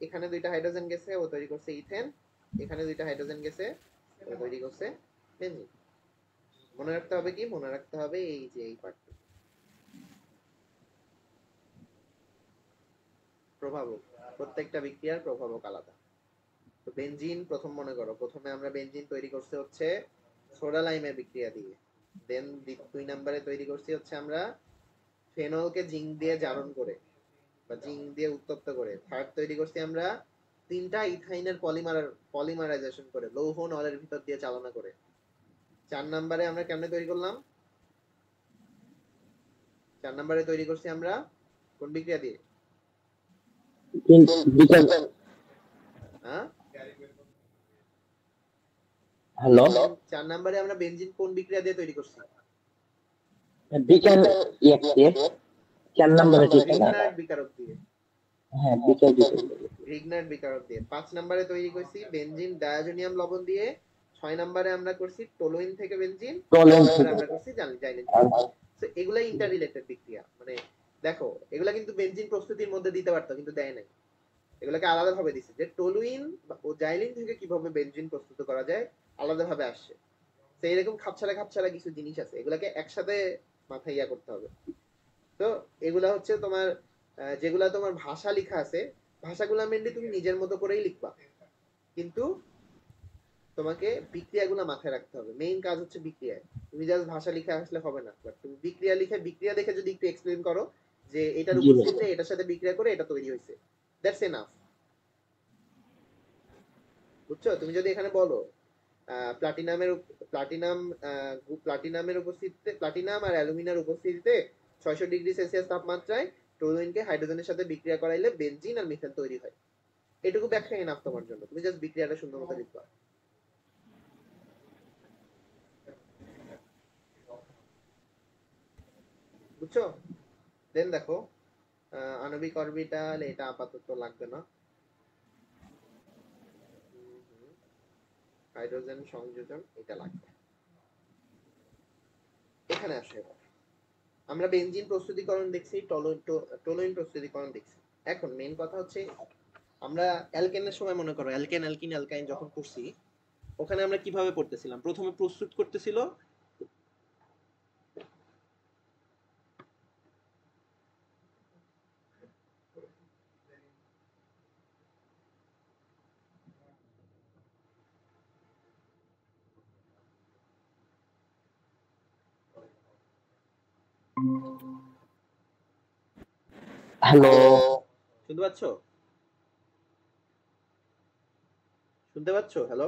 এখানে 2টা হাইড্রোজেন গেছে, ও তৈরি করছে ইথেন। এখানে 2টা হাইড্রোজেন গেছে, ও তৈরি করছে বেনজিন। মনে রাখতে হবে কি? মনে রাখতে হবে এই যে এই পার্টটা, প্রভাবক। প্রত্যেকটা বিক্রিয়ার প্রভাবক আলাদা। তো বেনজিন প্রথম মনে করো, প্রথমে আমরা বেনজিন তৈরি করছি হচ্ছে সোডা লাইমের বিক্রিয়া দিয়ে। দেন 2 নম্বরে তৈরি করছি হচ্ছে আমরা ফেনলকে জিঙ্ক দিয়ে জারণ করে বা জিঙ্ক দিয়ে উত্তপ্ত করে। থার্ড তৈরি করছি আমরা 3টা ইথাইনের পলিমারাইজেশন করে, লৌহ নলের ভিতর দিয়ে চালনা করে। 4 নম্বরে আমরা কেমনে তৈরি করলাম? 4 নম্বরে তৈরি করছি আমরা কোন বিক্রিয়া দিয়ে? হ্যাঁ, হ্যালো, 4 নম্বরে আমরা বেনজিন কোন বিক্রিয়া দিয়ে তৈরি করছি? বিকেল ইয়ে 4 নম্বরে ঠিকানা। রিগনার্ড বিকারক দিয়ে। হ্যাঁ, বিকেল বিকেল। রিগনার্ড বিকারক দিয়ে। 5 নম্বরে তৈরি করছি বেনজিন ডায়াজোনিয়াম লবণ দিয়ে। 6 নম্বরে আমরা করছি টলুইন থেকে বেনজিন। 7 টলেন নম্বরে থেকে। আমরা করছি জাইলিন থেকে বেনজিন। তো এগুলা ইন্টার রিলেটেড বিক্রিয়া, মানে দেখো এগুলা কিন্তু বেনজিন প্রস্তুতির মধ্যে দিতে পারতো কিন্তু দেয় নাই, এগুলোকে আলাদা ভাবে দিচ্ছে যে টলুইন ও জাইলিন থেকে কিভাবে বেনজিন প্রস্তুত করা যায় আলাদা ভাবে আসছে। তো এরকম খাপছাড়া খাপছাড়া কিছু জিনিস আছে, এগুলাকে একসাথে মাথায় ইয়া করতে হবে। তো এগুলা হচ্ছে তোমার যেগুলা তোমার ভাষা লেখা আছে, ভাষাগুলা মেনলি তুমি নিজের মতো করেই লিখবা, কিন্তু তোমাকে বিক্রিয়াগুলো মাথায় রাখতে হবে। মেইন কাজ হচ্ছে বিক্রিয়ায়, তুমি জাস্ট ভাষা লিখে আসলে হবে না, বাট তুমি বিক্রিয়া লিখে বিক্রিয়া দেখে যদি একটু এক্সপ্লেন করো যে এটার জি ভাই। উপস্থিতিতে এটার সাথে বিক্রিয়া করে এটা তৈরি হয়েছে, দ্যাটস এনাফ। বুঝছো? তুমি যদি এখানে বলো প্লাটিনামের প্লাটিনাম প্লাটিনামের উপস্থিতিতে, প্লাটিনাম আর অ্যালুমিনার উপস্থিতিতে 600 ডিগ্রি সেলসিয়াস তাপমাত্রায় টলুইনকে হাইড্রোজেনের সাথে বিক্রিয়া করাইলে বেনজিন আর মিথেন তৈরি হয়, এটুকু ব্যাখ্যা এনাফ তোমার জন্য, তুমি জাস্ট বিক্রিয়াটা সুন্দর মতো লিখবা। বুঝছো? দেন দেখো আণবিক অরবিটাল, এটা আপাতত লাগবে না। হাইড্রোজেন সংযোজন এটা লাগবে। এখানে আসে এবার আমরা বেনজিন প্রস্তুতিকরণ দেখছি, টলোইন প্রস্তুতিকরণ দেখছি। এখন মেইন কথা হচ্ছে আমরা অ্যালকেনের সময় মনে করো অ্যালকেন অ্যালকিন অ্যালকাইন যখন করছি ওখানে আমরা কিভাবে করতেছিলাম, প্রথমে প্রস্তুত করতেছিল হ্যালো, শুনতে পাচ্ছ? শুনতে পাচ্ছ? হ্যালো,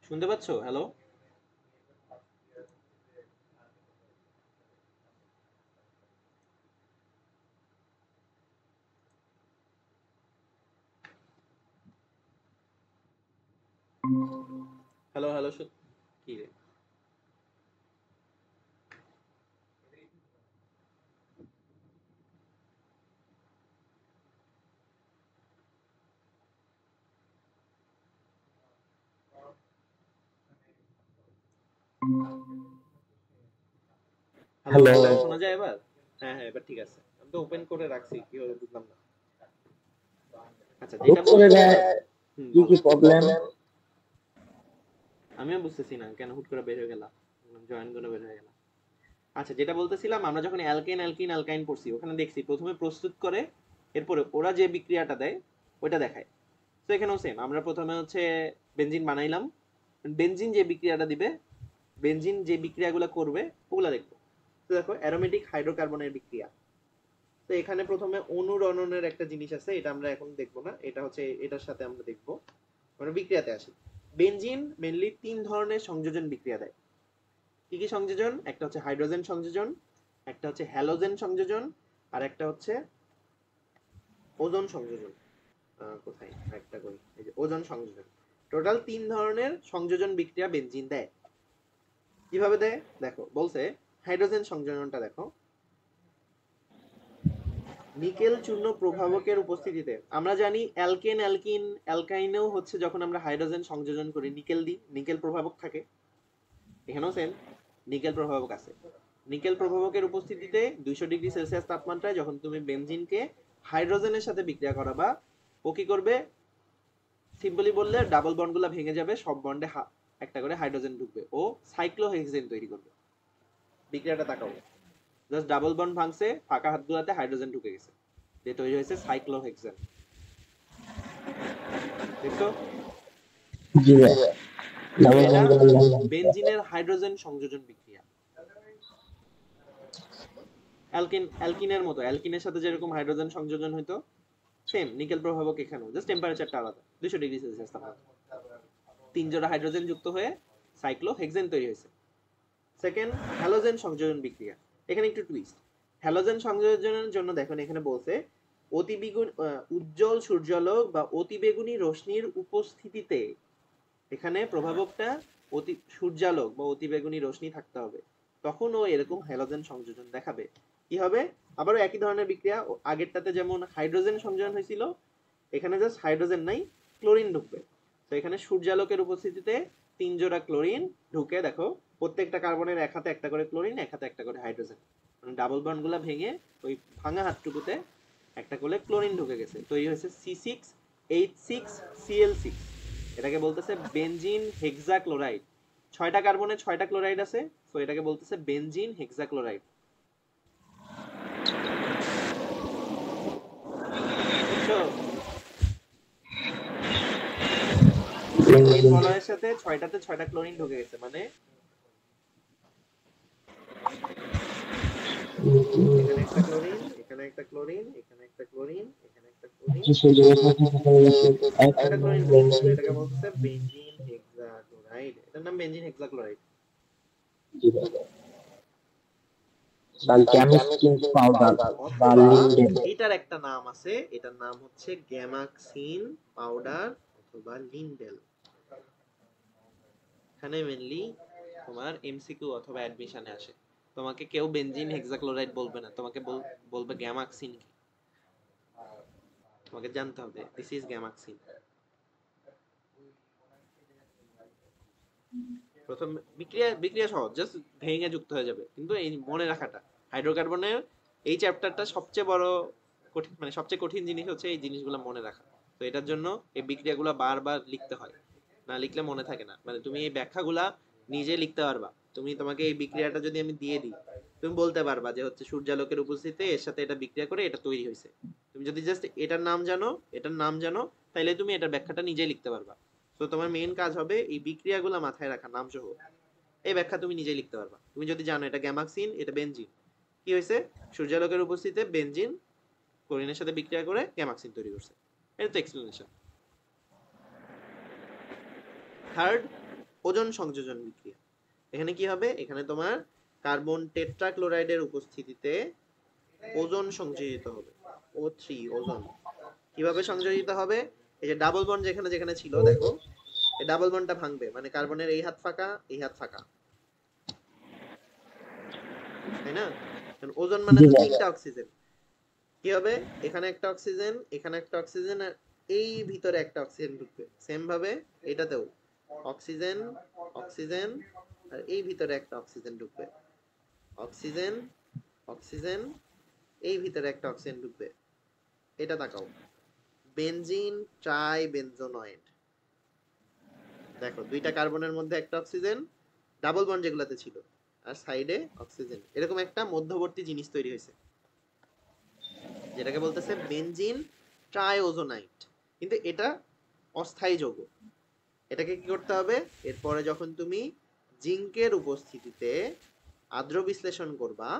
শুনতে পাচ্ছ? হ্যালো, হ্যালো, হ্যালো, কি রে? হ্যালো, হ্যালো, হ্যালো, শোনা যায় এবার? হ্যাঁ হ্যাঁ, এবার ঠিক আছে। আমি তো ওপেন করে রাখছি, কি হবে বুঝলাম না। আচ্ছা, হুট যেটা করে বলছিলাম, নেয়, কি বলো। কি প্রবলেম? আমিও বুঝতেছি না কেন হুট করে বের হয়ে গেলাম, জয়েন করে বের হয়ে গেলাম। আচ্ছা, যেটা বলতেছিলাম, আমরা যখন অ্যালকেন অ্যালকিন অ্যালকাইন পড়ছি ওখানে দেখছি প্রথমে প্রস্তুত করে এরপরে ওরা যে বিক্রিয়াটা দেয় ওইটা দেখায়। তো এখানেও সেম, আমরা প্রথমে হচ্ছে বেনজিন বানাইলাম, বেনজিন যে বিক্রিয়াটা দিবে, বেনজিন যে বিক্রিয়াগুলো করবে ওগুলা দেখবো। তো দেখো অ্যারোমেটিক হাইড্রোকার্বনের বিক্রিয়া। তো এখানে প্রথমে অনুরণনের একটা জিনিস আছে, এটা আমরা এখন দেখবো না, এটা হচ্ছে এটার সাথে আমরা দেখবো। আমরা বিক্রিয়াতে আসি। বেনজিন মেনলি 3 ধরনের সংযোজন বিক্রিয়া দেয়। কি কি সংযোজন? একটা হচ্ছে হাইড্রোজেন সংযোজন, একটা হচ্ছে হ্যালোজেন সংযোজন, আর একটা হচ্ছে ওজোন সংযোজন। কোথায় একটা করি, এই যে ওজোন সংযোজন। টোটাল 3 ধরনের সংযোজন বিক্রিয়া বেনজিন দেয়। কিভাবে দেয় দেখো, বলছে হাইড্রোজেন সংযোজনটা দেখো, নিকেল চূর্ণ প্রভাবকের উপস্থিতিতে। আমরা জানি অ্যালকেন অ্যালকিন অ্যালকাইনেও হচ্ছে যখন আমরা হাইড্রোজেন সংযোজন করি নিকেল দিই, নিকেল প্রভাবক থাকে। এখানেও সেম, নিকেল প্রভাবক আছে। নিকেল প্রভাবকের উপস্থিতিতে 200°C তাপমাত্রায় যখন তুমি বেনজিনকে হাইড্রোজেনের সাথে বিক্রিয়া করাবা, ও কি করবে? সিম্পলি বললে ডাবল বন্ডগুলো ভেঙে যাবে, সব বন্ডে একটা করে হাইড্রোজেন ঢুকবে, ও সাইক্লোহেক্সেন তৈরি করবে। বিক্রিয়াটা তাকাও, জাস্ট ডাবল বন্ড ভাঙছে, ফাঁকা হাতগুলোতে হাইড্রোজেন ঢুকে গেছে, যে তৈরি হয়েছে সাইক্লোহেক্সেন। দেখছো? জি ভাই, ডাবল এটা বন্ড। বেনজিনের হাইড্রোজেন সংযোজন বিক্রিয়া। অ্যালকিনের মতো, অ্যালকিনের সাথে যেরকম হাইড্রোজেন সংযোজন হইতো, সেম নিকেল প্রভাবক এখানেও, জাস্ট টেম্পারেচারটা আলাদা, 200°C তাপমাত্রা। 3 জোড়া হাইড্রোজেন যুক্ত হয়ে সাইক্লোহেক্সেন তৈরি হয়েছে। সেকেন্ড, হ্যালোজেন সংযোজন বিক্রিয়া। এখানে একটু টুইস্ট। হ্যালোজেন সংযোজনের জন্য দেখুন এখানে বলছে উজ্জ্বল সূর্যালোক বা অতিবেগুনি রশ্মির উপস্থিতিতে, এখানে প্রভাবকটা সূর্যালোক বা অতিবেগুনি রশ্মি থাকতে হবে, তখন ও এরকম হ্যালোজেন সংযোজন দেখাবে। কি হবে? আবারও একই ধরনের বিক্রিয়া, আগেরটাতে যেমন হাইড্রোজেন সংযোজন হয়েছিল, এখানে জাস্ট হাইড্রোজেন নাই, ক্লোরিন ঢুকবে। তো এখানে সূর্যালোকের উপস্থিতিতে 3 জোড়া ক্লোরিন ঢুকে, দেখো প্রত্যেকটা কার্বনের এক হাতে একটা করে ক্লোরিন, এক হাতে একটা করে হাইড্রোজেন, মানে ডাবল বন্ড গুলা ভেঙে ওই ভাঙা হাতটুকুতে একটা করে ক্লোরিন ঢুকে গেছে, তৈরি হয়েছে C6H6Cl6। এটাকে বলতেছে বেনজিন হেক্সাক্লোরাইড। 6টা কার্বনে 6টা ক্লোরাইড আছে, তো এটাকে বলতেছে বেনজিন হেক্সাক্লোরাইড। বুঝছো? এই বলয়ের সাথে 6টাতে 6টা ক্লোরিন ঢুকে গেছে, মানে এখানে একটা ক্লোরিন, এখানে একটা ক্লোরিন, এখানে একটা ক্লোরিন, এখানে একটা ক্লোরিন, ছয়টা ক্লোরিন ঢুকে গেছে। তো এটাকে বলতেছে বেনজিন হেক্সাক্লোরাইড। এটার নাম বেনজিন হেক্সাক্লোরাইড। বা গ্যামাক্সিন পাউডার বা অথবা লিন্ডেন। এটার একটা নাম আছে, এটার নাম হচ্ছে গ্যামাক্সিন পাউডার অথবা লিন্ডেল। এখানে মেনলি তোমার এমসিকিউ অথবা অ্যাডমিশনে আসে, তোমাকে কেউ বেনজিন হেক্সাক্লোরাইড বলবে না, তোমাকে বলবে গ্যামাক্সিন কি, তোমাকে জানতে হবে দিস ইজ গ্যামাক্সিন। প্রথম বিক্রিয়া বিক্রিয়া সহজ, জাস্ট ভেঙে যুক্ত হয়ে যাবে, কিন্তু এই মনে রাখাটা হাইড্রোকার্বনের এই চ্যাপ্টারটা সবচেয়ে বড় কঠিন, মানে সবচেয়ে কঠিন জিনিস হচ্ছে এই জিনিসগুলো মনে রাখা। তো এটার জন্য এই বিক্রিয়াগুলো বারবার লিখতে হয়, না লিখলে মনে থাকে না। মানে তুমি এই ব্যাখ্যাগুলা নিজে লিখতে পারবা, তুমি তোমাকে এই বিক্রিয়াটা যদি আমি দিয়ে দিই, তুমি বলতে পারবা যে হচ্ছে সূর্যালোকের উপস্থিতিতে এর সাথে এটা বিক্রিয়া করে এটা তৈরি হয়েছে। তুমি যদি জাস্ট এটার নাম জানো, এটার নাম জানো, তাহলে তুমি এটার ব্যাখ্যাটা নিজেই লিখতে পারবা। তো তোমার মেইন কাজ হবে এই বিক্রিয়াগুলো মাথায় রাখা, নাম সহ এই ব্যাখ্যা তুমি নিজেই লিখতে পারবা। তুমি যদি জানো এটা গ্যামাক্সিন, এটা বেনজিন, কি হয়েছে, সূর্যালোকের উপস্থিতিতে বেনজিন ক্লোরিনের সাথে বিক্রিয়া করে গ্যামাক্সিন তৈরি করছে, এটা তো এক্সপ্লেনেশন। থার্ড, ওজোন সংযোজন বিক্রিয়া। এখানে কি হবে, এখানে তোমার কার্বন টেট্রাক্লোরাইডের উপস্থিতিতে ওজোন সংযোজিত হবে, O3 ওজোন। কিভাবে সংযোজিত হবে, এই যে ডাবল বন্ড যেখানে যেখানে ছিল দেখো, এই ডাবল বন্ডটা ভাঙবে, মানে কার্বনের এই হাত ফাঁকা এই হাত ফাঁকা, তাই না? কারণ ওজোন মানে জি তো ভাই। তিনটা অক্সিজেন। কি হবে, এখানে একটা অক্সিজেন, এখানে একটা অক্সিজেন, আর এই ভিতরে একটা অক্সিজেন ঢুকবে। সেম ভাবে এটাতেও অক্সিজেন অক্সিজেন, আর এই ভিতরে একটা অক্সিজেন ঢুকবে, অক্সিজেন অক্সিজেন, এই ভিতরে একটা অক্সিজেন ঢুকবে। এটা তাকাও, বেনজিন ট্রাই বেনজোনয়েড, দেখো দুইটা কার্বনের মধ্যে একটা অক্সিজেন, ডাবল বন্ড যেগুলোতে ছিল, আর সাইডে অক্সিজেন, এরকম একটা মধ্যবর্তী জিনিস তৈরি হয়েছে, যেটাকে বলতেছে বেনজিন ট্রাইওজোনাইট। কিন্তু এটা অস্থায়ী যৌগ, এটাকে কি করতে হবে, এরপরে যখন তুমি জিঙ্কের উপস্থিতিতে আদ্র বিশ্লেষণ করবা,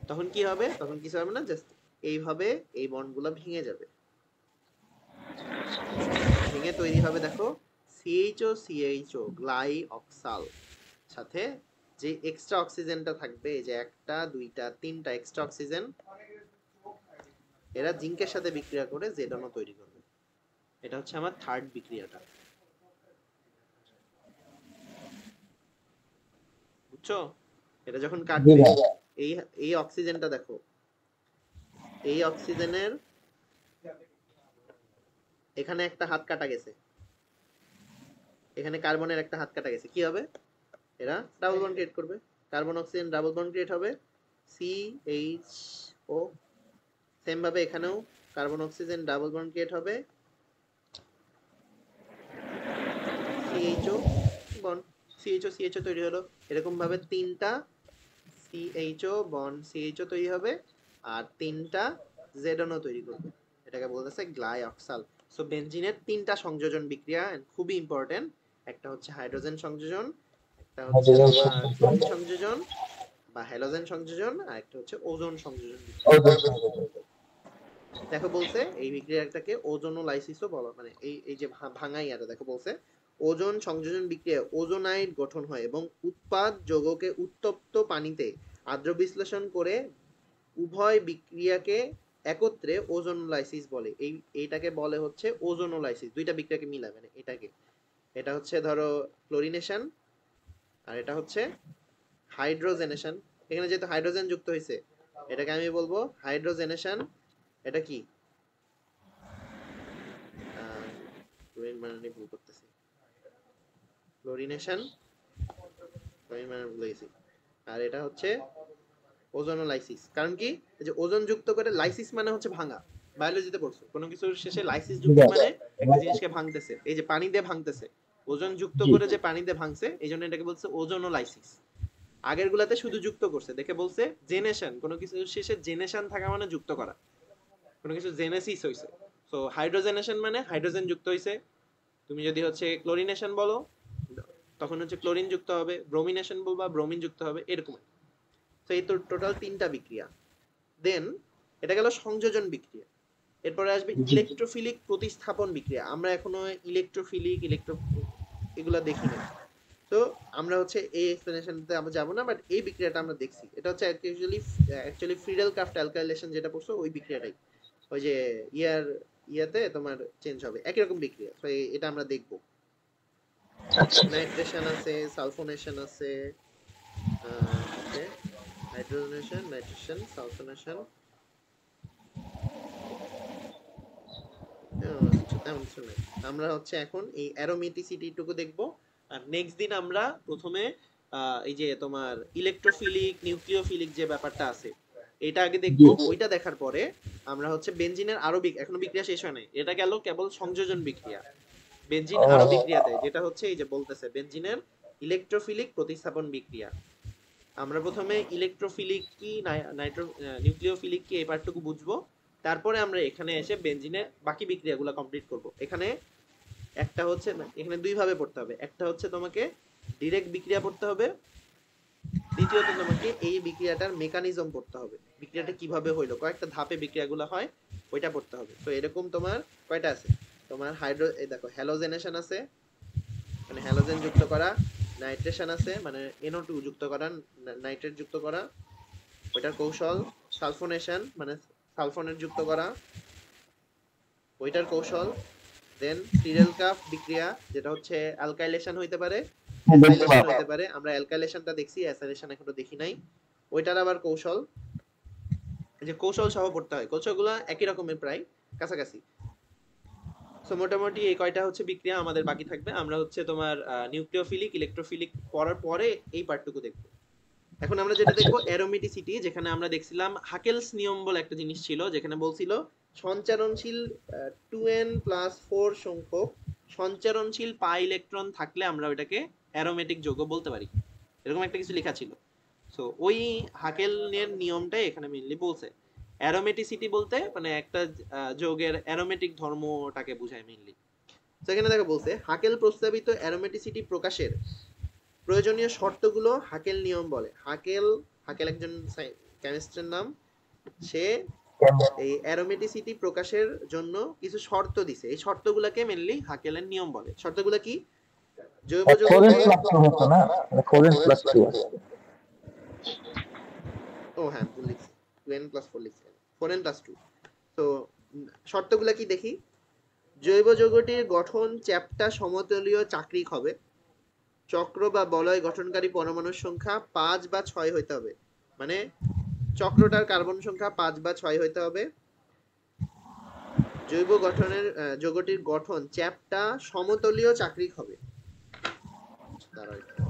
তখন কি হবে, তখন কিছু হবে না, জাস্ট এইভাবে এই বন্ডগুলো ভেঙে যাবে, ভেঙে তৈরি হবে দেখো সিএইচও সিএইচও গ্লাই অক্সাল, সাথে যে এক্সট্রা অক্সিজেনটা থাকবে, এই যে একটা দুইটা তিনটা এক্সট্রা অক্সিজেন, এরা জিঙ্কের সাথে বিক্রিয়া করে জেডনও তৈরি করবে। এটা হচ্ছে আমার থার্ড বিক্রিয়াটা, বুঝছো? এটা যখন জি কাটবে, ভাই। এই এই অক্সিজেনটা দেখো, এই অক্সিজেনের এখানে একটা হাত কাটা গেছে, এখানে কার্বনের একটা হাত কাটা গেছে, কি হবে, এরা ডাবল বন্ড ক্রিয়েট করবে, carbon oxygen double bond create হবে, CHO। সেম ভাবে এখানেও carbon oxygen double bond create হবে, CHO বন্ড, CHO CHO তৈরি হলো। এরকম ভাবে তিনটা CHO বন্ড CHO তৈরি হবে, আর তিনটা জেডনও তৈরি করবে, এটাকে বলতেছে গ্লাইঅক্সাল। সো বেনজিনের তিনটা সংযোজন বিক্রিয়া খুবই ইম্পর্টেন্ট, একটা হচ্ছে হাইড্রোজেন সংযোজন, একটা হচ্ছে হাইড্রোজেন তোমার সংযোজন, ক্লোরিন সংযোজন বা হ্যালোজেন সংযোজন, আর একটা হচ্ছে ওজোন সংযোজন বিক্রিয়া। ওজোন সংযোজন। দেখো বলছে এই বিক্রিয়াটাকে ওজোনোলাইসিসও বলা, মানে এই এই যে ভাঙাই, এটা দেখো বলছে ওজোন সংযোজন বিক্রিয়ায় ওজোনাইড গঠন হয় এবং উৎপাদ যৌগকে উত্তপ্ত পানিতে আদ্র বিশ্লেষণ করে উভয় বিক্রিয়াকে একত্রে ওজোনোলাইসিস বলে। এইটাকে বলে হচ্ছে ওজোনোলাইসিস, দুইটা বিক্রিয়াকে মিলায়, মানে এটাকে, এটা হচ্ছে ধরো ক্লোরিনেশন, আর এটা হচ্ছে হাইড্রোজেনেশন। এখানে যেহেতু হাইড্রোজেন যুক্ত হয়েছে, এটাকে আমি বলবো হাইড্রোজেনেশন। এটা কি, ক্লোরিন বানানে ভুল করতেছি, ক্লোরিনেশন, ক্লোরিন বানানে ভুলে গেছি। আর এটা হচ্ছে ওজোনোলাইসিস, কারণ কি, এই যে ওজন যুক্ত করে, লাইসিস মানে হচ্ছে ভাঙা, বায়োলজিতে পড়ছো, কোনো কিছুর শেষে লাইসিস জি যুক্ত ভাই। মানে একটা জিনিসকে ভাঙতেছে, এই যে পানি দিয়ে ভাঙতেছে, ওজন যুক্ত জি। করে যে পানি দিয়ে ভাঙছে, এই জন্য এটাকে বলছে ওজোনোলাইসিস। আগের গুলাতে শুধু যুক্ত করছে, দেখে বলছে জেনেশন, কোনো কিছুর শেষে জেনেশন থাকা মানে যুক্ত করা, কোনো কিছু জেনেসিস হইছে। সো হাইড্রোজেনেশন মানে হাইড্রোজেন যুক্ত হইছে, তুমি যদি হচ্ছে ক্লোরিনেশন বলো তখন হচ্ছে ক্লোরিন যুক্ত হবে, ব্রোমিনেশন বলবা ব্রোমিন যুক্ত হবে, এরকম। তো এই তো টোটাল তিনটা বিক্রিয়া। দেন এটা গেল সংযোজন বিক্রিয়া, এরপরে আসবে জি। ইলেকট্রোফিলিক প্রতিস্থাপন বিক্রিয়া। আমরা এখনো ইলেকট্রোফিলিক এগুলা দেখি না, তো আমরা হচ্ছে এই এক্সপ্লেনেশনতে আমরা যাব না, বাট এই বিক্রিয়াটা আমরা দেখছি। এটা হচ্ছে অ্যাকচুয়ালি ফ্রিডেল ক্রাফট অ্যালকাইলেশন যেটা পড়ছো ওই বিক্রিয়াটাই, ওই যে ইয়াতে তোমার চেঞ্জ হবে একই রকম বিক্রিয়া। তো এটা আমরা দেখব। আচ্ছা নাইট্রেশন আছে, সালফোনেশন আছে, ওকে, নাইট্রেশন, সালফোনেশন, তেমন কিছু নাই। আমরা হচ্ছে এখন এই অ্যারোমেটিসিটি টুকু দেখব। আর নেক্সট দিন আমরা প্রথমে এই যে তোমার ইলেকট্রোফিলিক নিউক্লিওফিলিক যে ব্যাপারটা আছে এটা আগে দেখব। জি ওইটা দেখার পরে আমরা হচ্ছে বেনজিনের আরো এখনো বিক্রিয়া শেষ হয় নাই, এটা গেল কেবল সংযোজন বিক্রিয়া। বেনজিন ও আরো বিক্রিয়া দেয়, যেটা হচ্ছে এই যে বলতেছে বেনজিনের ইলেকট্রোফিলিক প্রতিস্থাপন বিক্রিয়া। আমরা প্রথমে ইলেকট্রোফিলিক কি নিউক্লিওফিলিক কি এই পার্টটুকু বুঝবো, তারপরে আমরা এখানে এসে বেনজিনের বাকি বিক্রিয়াগুলো কমপ্লিট করব। এখানে একটা হচ্ছে না, এখানে দুই ভাবে পড়তে হবে। একটা হচ্ছে তোমাকে ডিরেক্ট বিক্রিয়া পড়তে হবে, দ্বিতীয়ত তোমাকে এই বিক্রিয়াটার মেকানিজম পড়তে হবে, বিক্রিয়াটা কিভাবে হইলো, কয়েকটা ধাপে বিক্রিয়াগুলো হয় ওইটা পড়তে হবে। তো এরকম তোমার কয়টা আছে, তোমার এই দেখো হ্যালোজেনেশন আছে, মানে হ্যালোজেন যুক্ত করা, নাইট্রেশন আছে মানে NO2 যুক্ত করা, নাইট্রেট যুক্ত করা ওইটার কৌশল, সালফোনেশন মানে সালফোনেট যুক্ত করা ওইটার কৌশল, দেন ফ্রিডেল-ক্রাফট বিক্রিয়া যেটা হচ্ছে অ্যালকাইলেশন হইতে পারে, অ্যাসাইলেশন হইতে পারে। আমরা অ্যালকাইলেশনটা দেখছি, অ্যাসাইলেশন এখনো দেখি নাই। ওইটার আবার কৌশল, যে কৌশল সহ পড়তে হয়, কৌশলগুলো একই রকমের প্রায় কাছাকাছি। সো মোটামুটি এই কয়টা হচ্ছে বিক্রিয়া আমাদের বাকি থাকবে। আমরা হচ্ছে তোমার নিউক্লিওফিলিক ইলেকট্রোফিলিক পড়ার পরে এই পার্টটুকু দেখবো। এখন আমরা যেটা দেখবো অ্যারোমেটিসিটি, যেখানে আমরা দেখছিলাম হাকেলস নিয়ম বলে একটা জিনিস ছিল, যেখানে বলছিল সঞ্চারণশীল 2n+4 সংখ্যক সঞ্চারণশীল পাই ইলেকট্রন থাকলে আমরা ওইটাকে অ্যারোমেটিক যৌগ বলতে পারি, এরকম একটা কিছু লেখা ছিল। সো ওই হাকেলের নিয়মটাই এখানে মেইনলি বলছে। অ্যারোমেটিসিটি বলতে মানে একটা যৌগের অ্যারোমেটিক ধর্মটাকে বোঝায় মেইনলি। তো এখানে দেখো বলছে হাকেল প্রস্তাবিত অ্যারোমেটিসিটি প্রকাশের প্রয়োজনীয় শর্তগুলো হাকেল নিয়ম বলে। হাকেল একজন কেমিস্টের নাম, সে এই অ্যারোমেটিসিটি প্রকাশের জন্য কিছু শর্ত দিছে, এই শর্তগুলোকে মেইনলি হাকেলের নিয়ম বলে। শর্তগুলো কি? জৈব যৌগকে 4n+2 হতো না, 4n+2 আছে। ও হ্যাঁ ভুল লিখছি, 2n+4 লিখছি, 4n+2। তো শর্তগুলো কি দেখি। জৈব যৌগটির গঠন চ্যাপ্টা সমতলীয় চাকরিক হবে, চক্র বা বলয় গঠনকারী পরমাণুর সংখ্যা 5 বা 6 হইতে হবে, মানে চক্রটার কার্বন সংখ্যা 5 বা 6 হইতে হবে। জৈব গঠনের যৌগটির গঠন চ্যাপ্টা সমতলীয় চাকরিক হবে। দাঁড়াও একটু,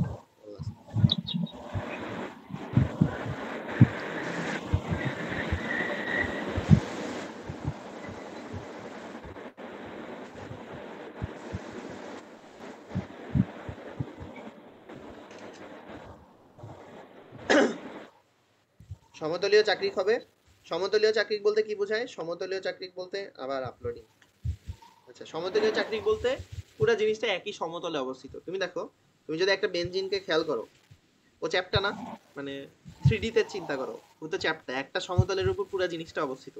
সমতলীয় চাকরিক হবে। সমতলীয় চাকরিক বলতে কি বোঝায়? সমতলীয় চাকরিক বলতে আবার আপলোডিং, আচ্ছা, সমতলীয় চাকরিক বলতে পুরো জিনিসটা একই সমতলে অবস্থিত। তুমি দেখো, তুমি যদি একটা বেনজিনকে খেয়াল করো, ও চ্যাপ্টা না, মানে 3D তে চিন্তা করো, ও তো চ্যাপ্টা, একটা সমতলের উপর পুরো জিনিসটা অবস্থিত।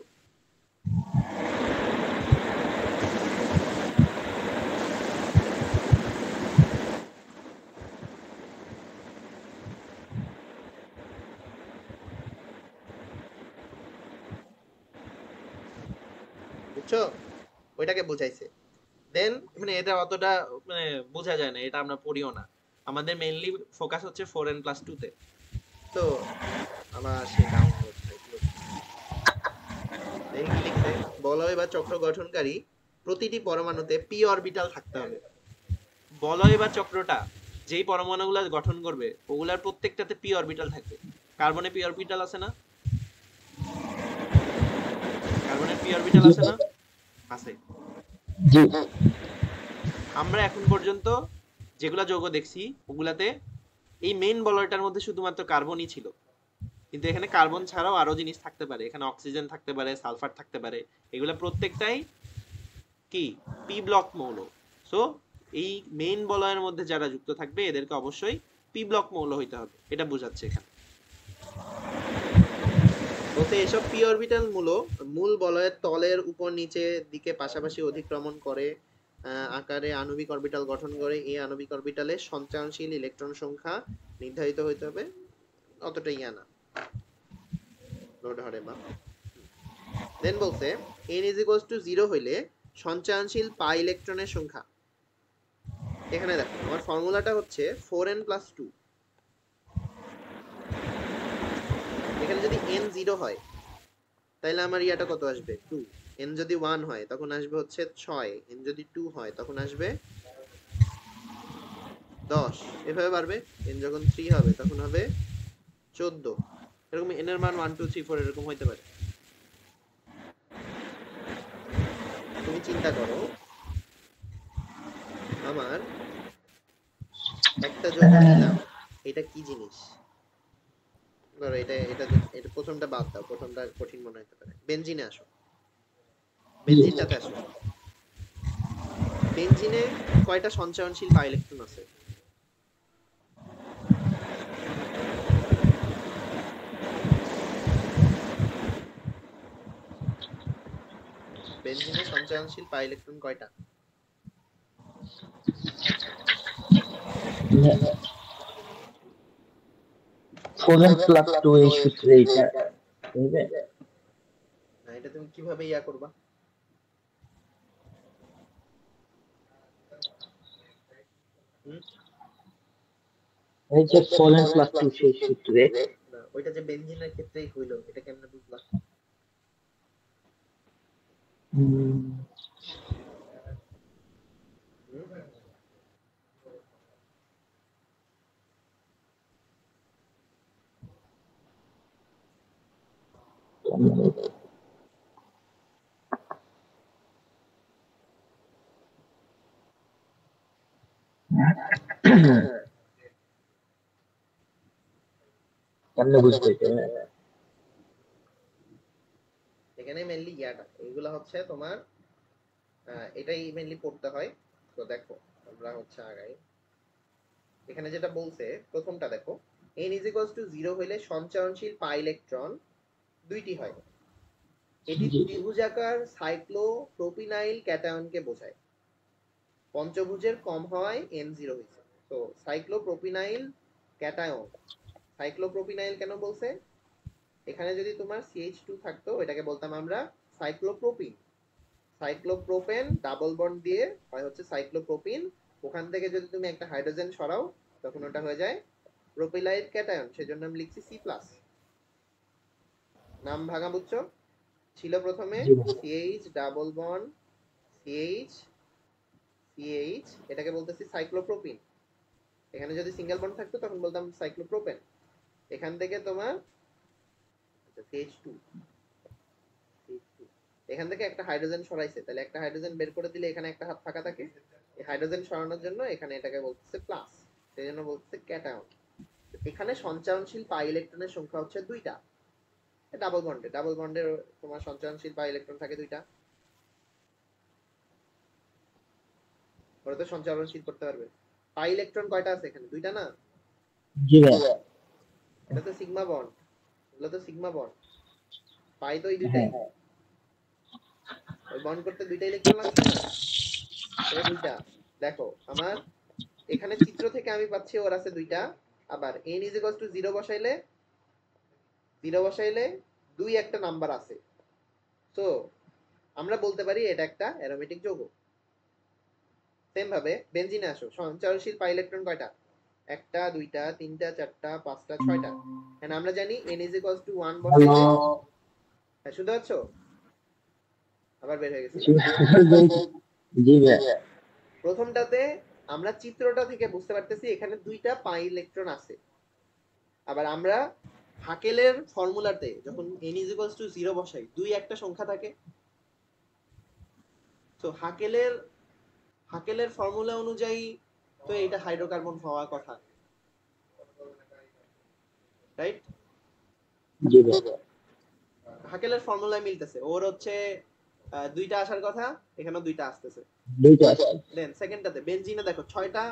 বুঝছো? ওইটাকে বুঝাইছে। দেন মানে এটা অতটা মানে বোঝা যায় না, এটা আমরা পড়িও না, আমাদের মেইনলি ফোকাস হচ্ছে 4n+2 তে। তো আমার সেটা দেখি কি লিখছে, বলয় বা চক্র গঠনকারী প্রতিটি পরমাণুতে p অরবিটাল থাকতে হবে। বলয় বা চক্রটা যেই পরমাণুগুলো গঠন করবে ওগুলার প্রত্যেকটাতে p অরবিটাল থাকবে। কার্বনে p অরবিটাল আছে না? কার্বনের p অরবিটাল আছে না? আছে। জি আমরা এখন পর্যন্ত যেগুলা যৌগ দেখছি ওগুলাতে এই মেইন বলয়টার মধ্যে শুধুমাত্র কার্বনই ছিল, কিন্তু এখানে কার্বন ছাড়াও আরো জিনিস থাকতে পারে, এখানে অক্সিজেন থাকতে পারে, সালফার থাকতে পারে, এগুলা প্রত্যেকটাই কি পি ব্লক মৌল। সো এই মেইন বলয়ের মধ্যে যারা যুক্ত থাকবে এদেরকে অবশ্যই পি ব্লক মৌল হইতে হবে, এটা বোঝাচ্ছে এখানে। বলতে এসব পি অরবিটাল মূল বলয়ের তলের উপর নিচে দিকে পাশাপাশি অতিক্রমণ করে আকারে আণবিক অরবিটাল গঠন করে। এই আণবিক অরবিটালে সঞ্চয়নশীল ইলেকট্রন সংখ্যা নির্ধারিত হইতে হবে। অতটা ইয়া না, লোড হারে বা। দেন বলছে n is equals to 0 হইলে সঞ্চয়নশীল পাই ইলেকট্রনের সংখ্যা। এখানে দেখো আমার ফর্মুলাটা হচ্ছে 4n plus 2। এখানে যদি n 0 হয় তাহলে আমার ইয়াটা কত আসবে 2। n যদি 1 হয় তখন আসবে হচ্ছে 6, n যদি 2 হয় তখন আসবে 10, এভাবে বাড়বে। n যখন 3 হবে তখন হবে 14। এরকম n এর মান 1 2 3 4 এরকম হইতে পারে। তুমি চিন্তা করো আমার একটা যৌগ নিলাম, এটা কি জিনিস? ধরো এটা এটা এটা প্রথমটা বাদ দাও, প্রথমটা কঠিন মনে হতে পারে। বেনজিনে আসো, বেনজিনটাতে আসো। বেনজিনে কয়টা সঞ্চয়নশীল পাই ইলেকট্রন আছে? বেনজিনে সঞ্চয়নশীল পাই ইলেকট্রন কয়টা? 4n plus 2 এই সূত্রে এটা বুঝবে। না, এটা তুমি কিভাবে ইয়া করবা? হুম? এই যে 4n plus 2 সেই সূত্রে না, ওইটা যে বেনজিনের ক্ষেত্রেই হইলো, এটা কেমনে বুঝলা? হুম, হুম? কেমনে বুঝবে এটা? এখানে মেইনলি ইয়াটা এইগুলা হচ্ছে তোমার এটাই মেইনলি পড়তে হয়। তো দেখো আমরা হচ্ছে আগাই। এখানে যেটা বলছে প্রথমটা দেখো, n is equals to 0 হইলে সঞ্চয়নশীল পাই ইলেকট্রন দুইটি হয়। এটি জি ত্রিভুজাকার সাইক্লোপ্রোপিনাইল ক্যাটায়নকে বোঝায়। পঞ্চভুজের কম হওয়ায় n0 হয়েছে। তো সাইক্লোপ্রোপিনাইল ক্যাটায়ন, সাইক্লোপ্রোপিনাইল কেন বলছে? এখানে যদি তোমার CH2 থাকতো এটাকে বলতাম আমরা সাইক্লোপ্রোপিন। সাইক্লোপ্রোপেন ডাবল বন্ড দিয়ে হয় হচ্ছে সাইক্লোপ্রোপিন। ওখান থেকে যদি তুমি একটা হাইড্রোজেন সরাও তখন ওটা হয়ে যায় প্রোপিলাইট ক্যাটায়ন, সেজন্য আমি লিখছি C+। নাম ভাঙা বুঝছো? ছিল প্রথমে জি CH double bond CH CH, এটাকে বলতেছি সাইক্লোপ্রোপিন। এখানে যদি সিঙ্গেল বন্ড থাকতো তখন বলতাম সাইক্লোপ্রোপেন। এখান থেকে তোমার CH2, এখান থেকে একটা হাইড্রোজেন সরাইছে, তাহলে একটা হাইড্রোজেন বের করে দিলে এখানে একটা হাত ফাঁকা থাকে। এই হাইড্রোজেন সরানোর জন্য এখানে এটাকে বলতেছে প্লাস, সেই জন্য বলতেছে ক্যাটায়ন। এখানে সঞ্চয়নশীল পাই ইলেকট্রনের সংখ্যা হচ্ছে দুইটা। ডাবল বন্ডে, ডাবল বন্ডের তোমার সঞ্চয়নশীল পাই ইলেকট্রন থাকে দুইটা। ওরা তো সঞ্চয়নশীল করতে পারবে। পাই ইলেকট্রন কয়টা আছে এখানে? দুইটা না? জি ভাই। এটা তো সিগমা বন্ড, এগুলো তো সিগমা বন্ড। পাই তো এই দুইটাই, হ্যাঁ ওই বন্ড করতে দুইটা ইলেকট্রন লাগছে না? এই দুইটা। দেখো আমার এখানে চিত্র থেকে আমি পাচ্ছি ওর আছে দুইটা। আবার n is equals to 0 বসাইলে 0 বসাইলে দুই একটা নাম্বার আছে। তো আমরা বলতে পারি এটা একটা অ্যারোমেটিক যৌগ। সেম ভাবে বেনজিনে আসো, সঞ্চয়নশীল পাই ইলেকট্রন কয়টা? একটা, দুইটা, তিনটা, চারটা, পাঁচটা, ছয়টা। হ্যাঁ, আমরা জানি n is equals to 1 হ্যালো বসাইলে। হ্যাঁ, শুনতে পাচ্ছ? আবার বের হয়ে গেছিল। জি ভাই। প্রথমটাতে আমরা চিত্রটা থেকে বুঝতে পারতেছি এখানে দুইটা পাই ইলেকট্রন আছে। আবার আমরা হাকেলের ফর্মুলাতে যখন n is equals to 0 বসাই দুই একটা সংখ্যা থাকে। তো হাকেলের ফর্মুলা অনুযায়ী তো এটা হাইড্রোকার্বন হওয়ার কথা, রাইট? জি ভাই। হাকেলের ফর্মুলায় মিলতেছে, ওর হচ্ছে দুইটা আসার কথা, এখানেও দুইটা আসতেছে। দুইটা আছে। দেন সেকেন্ডটাতে বেনজিনে দেখো ছয়টা,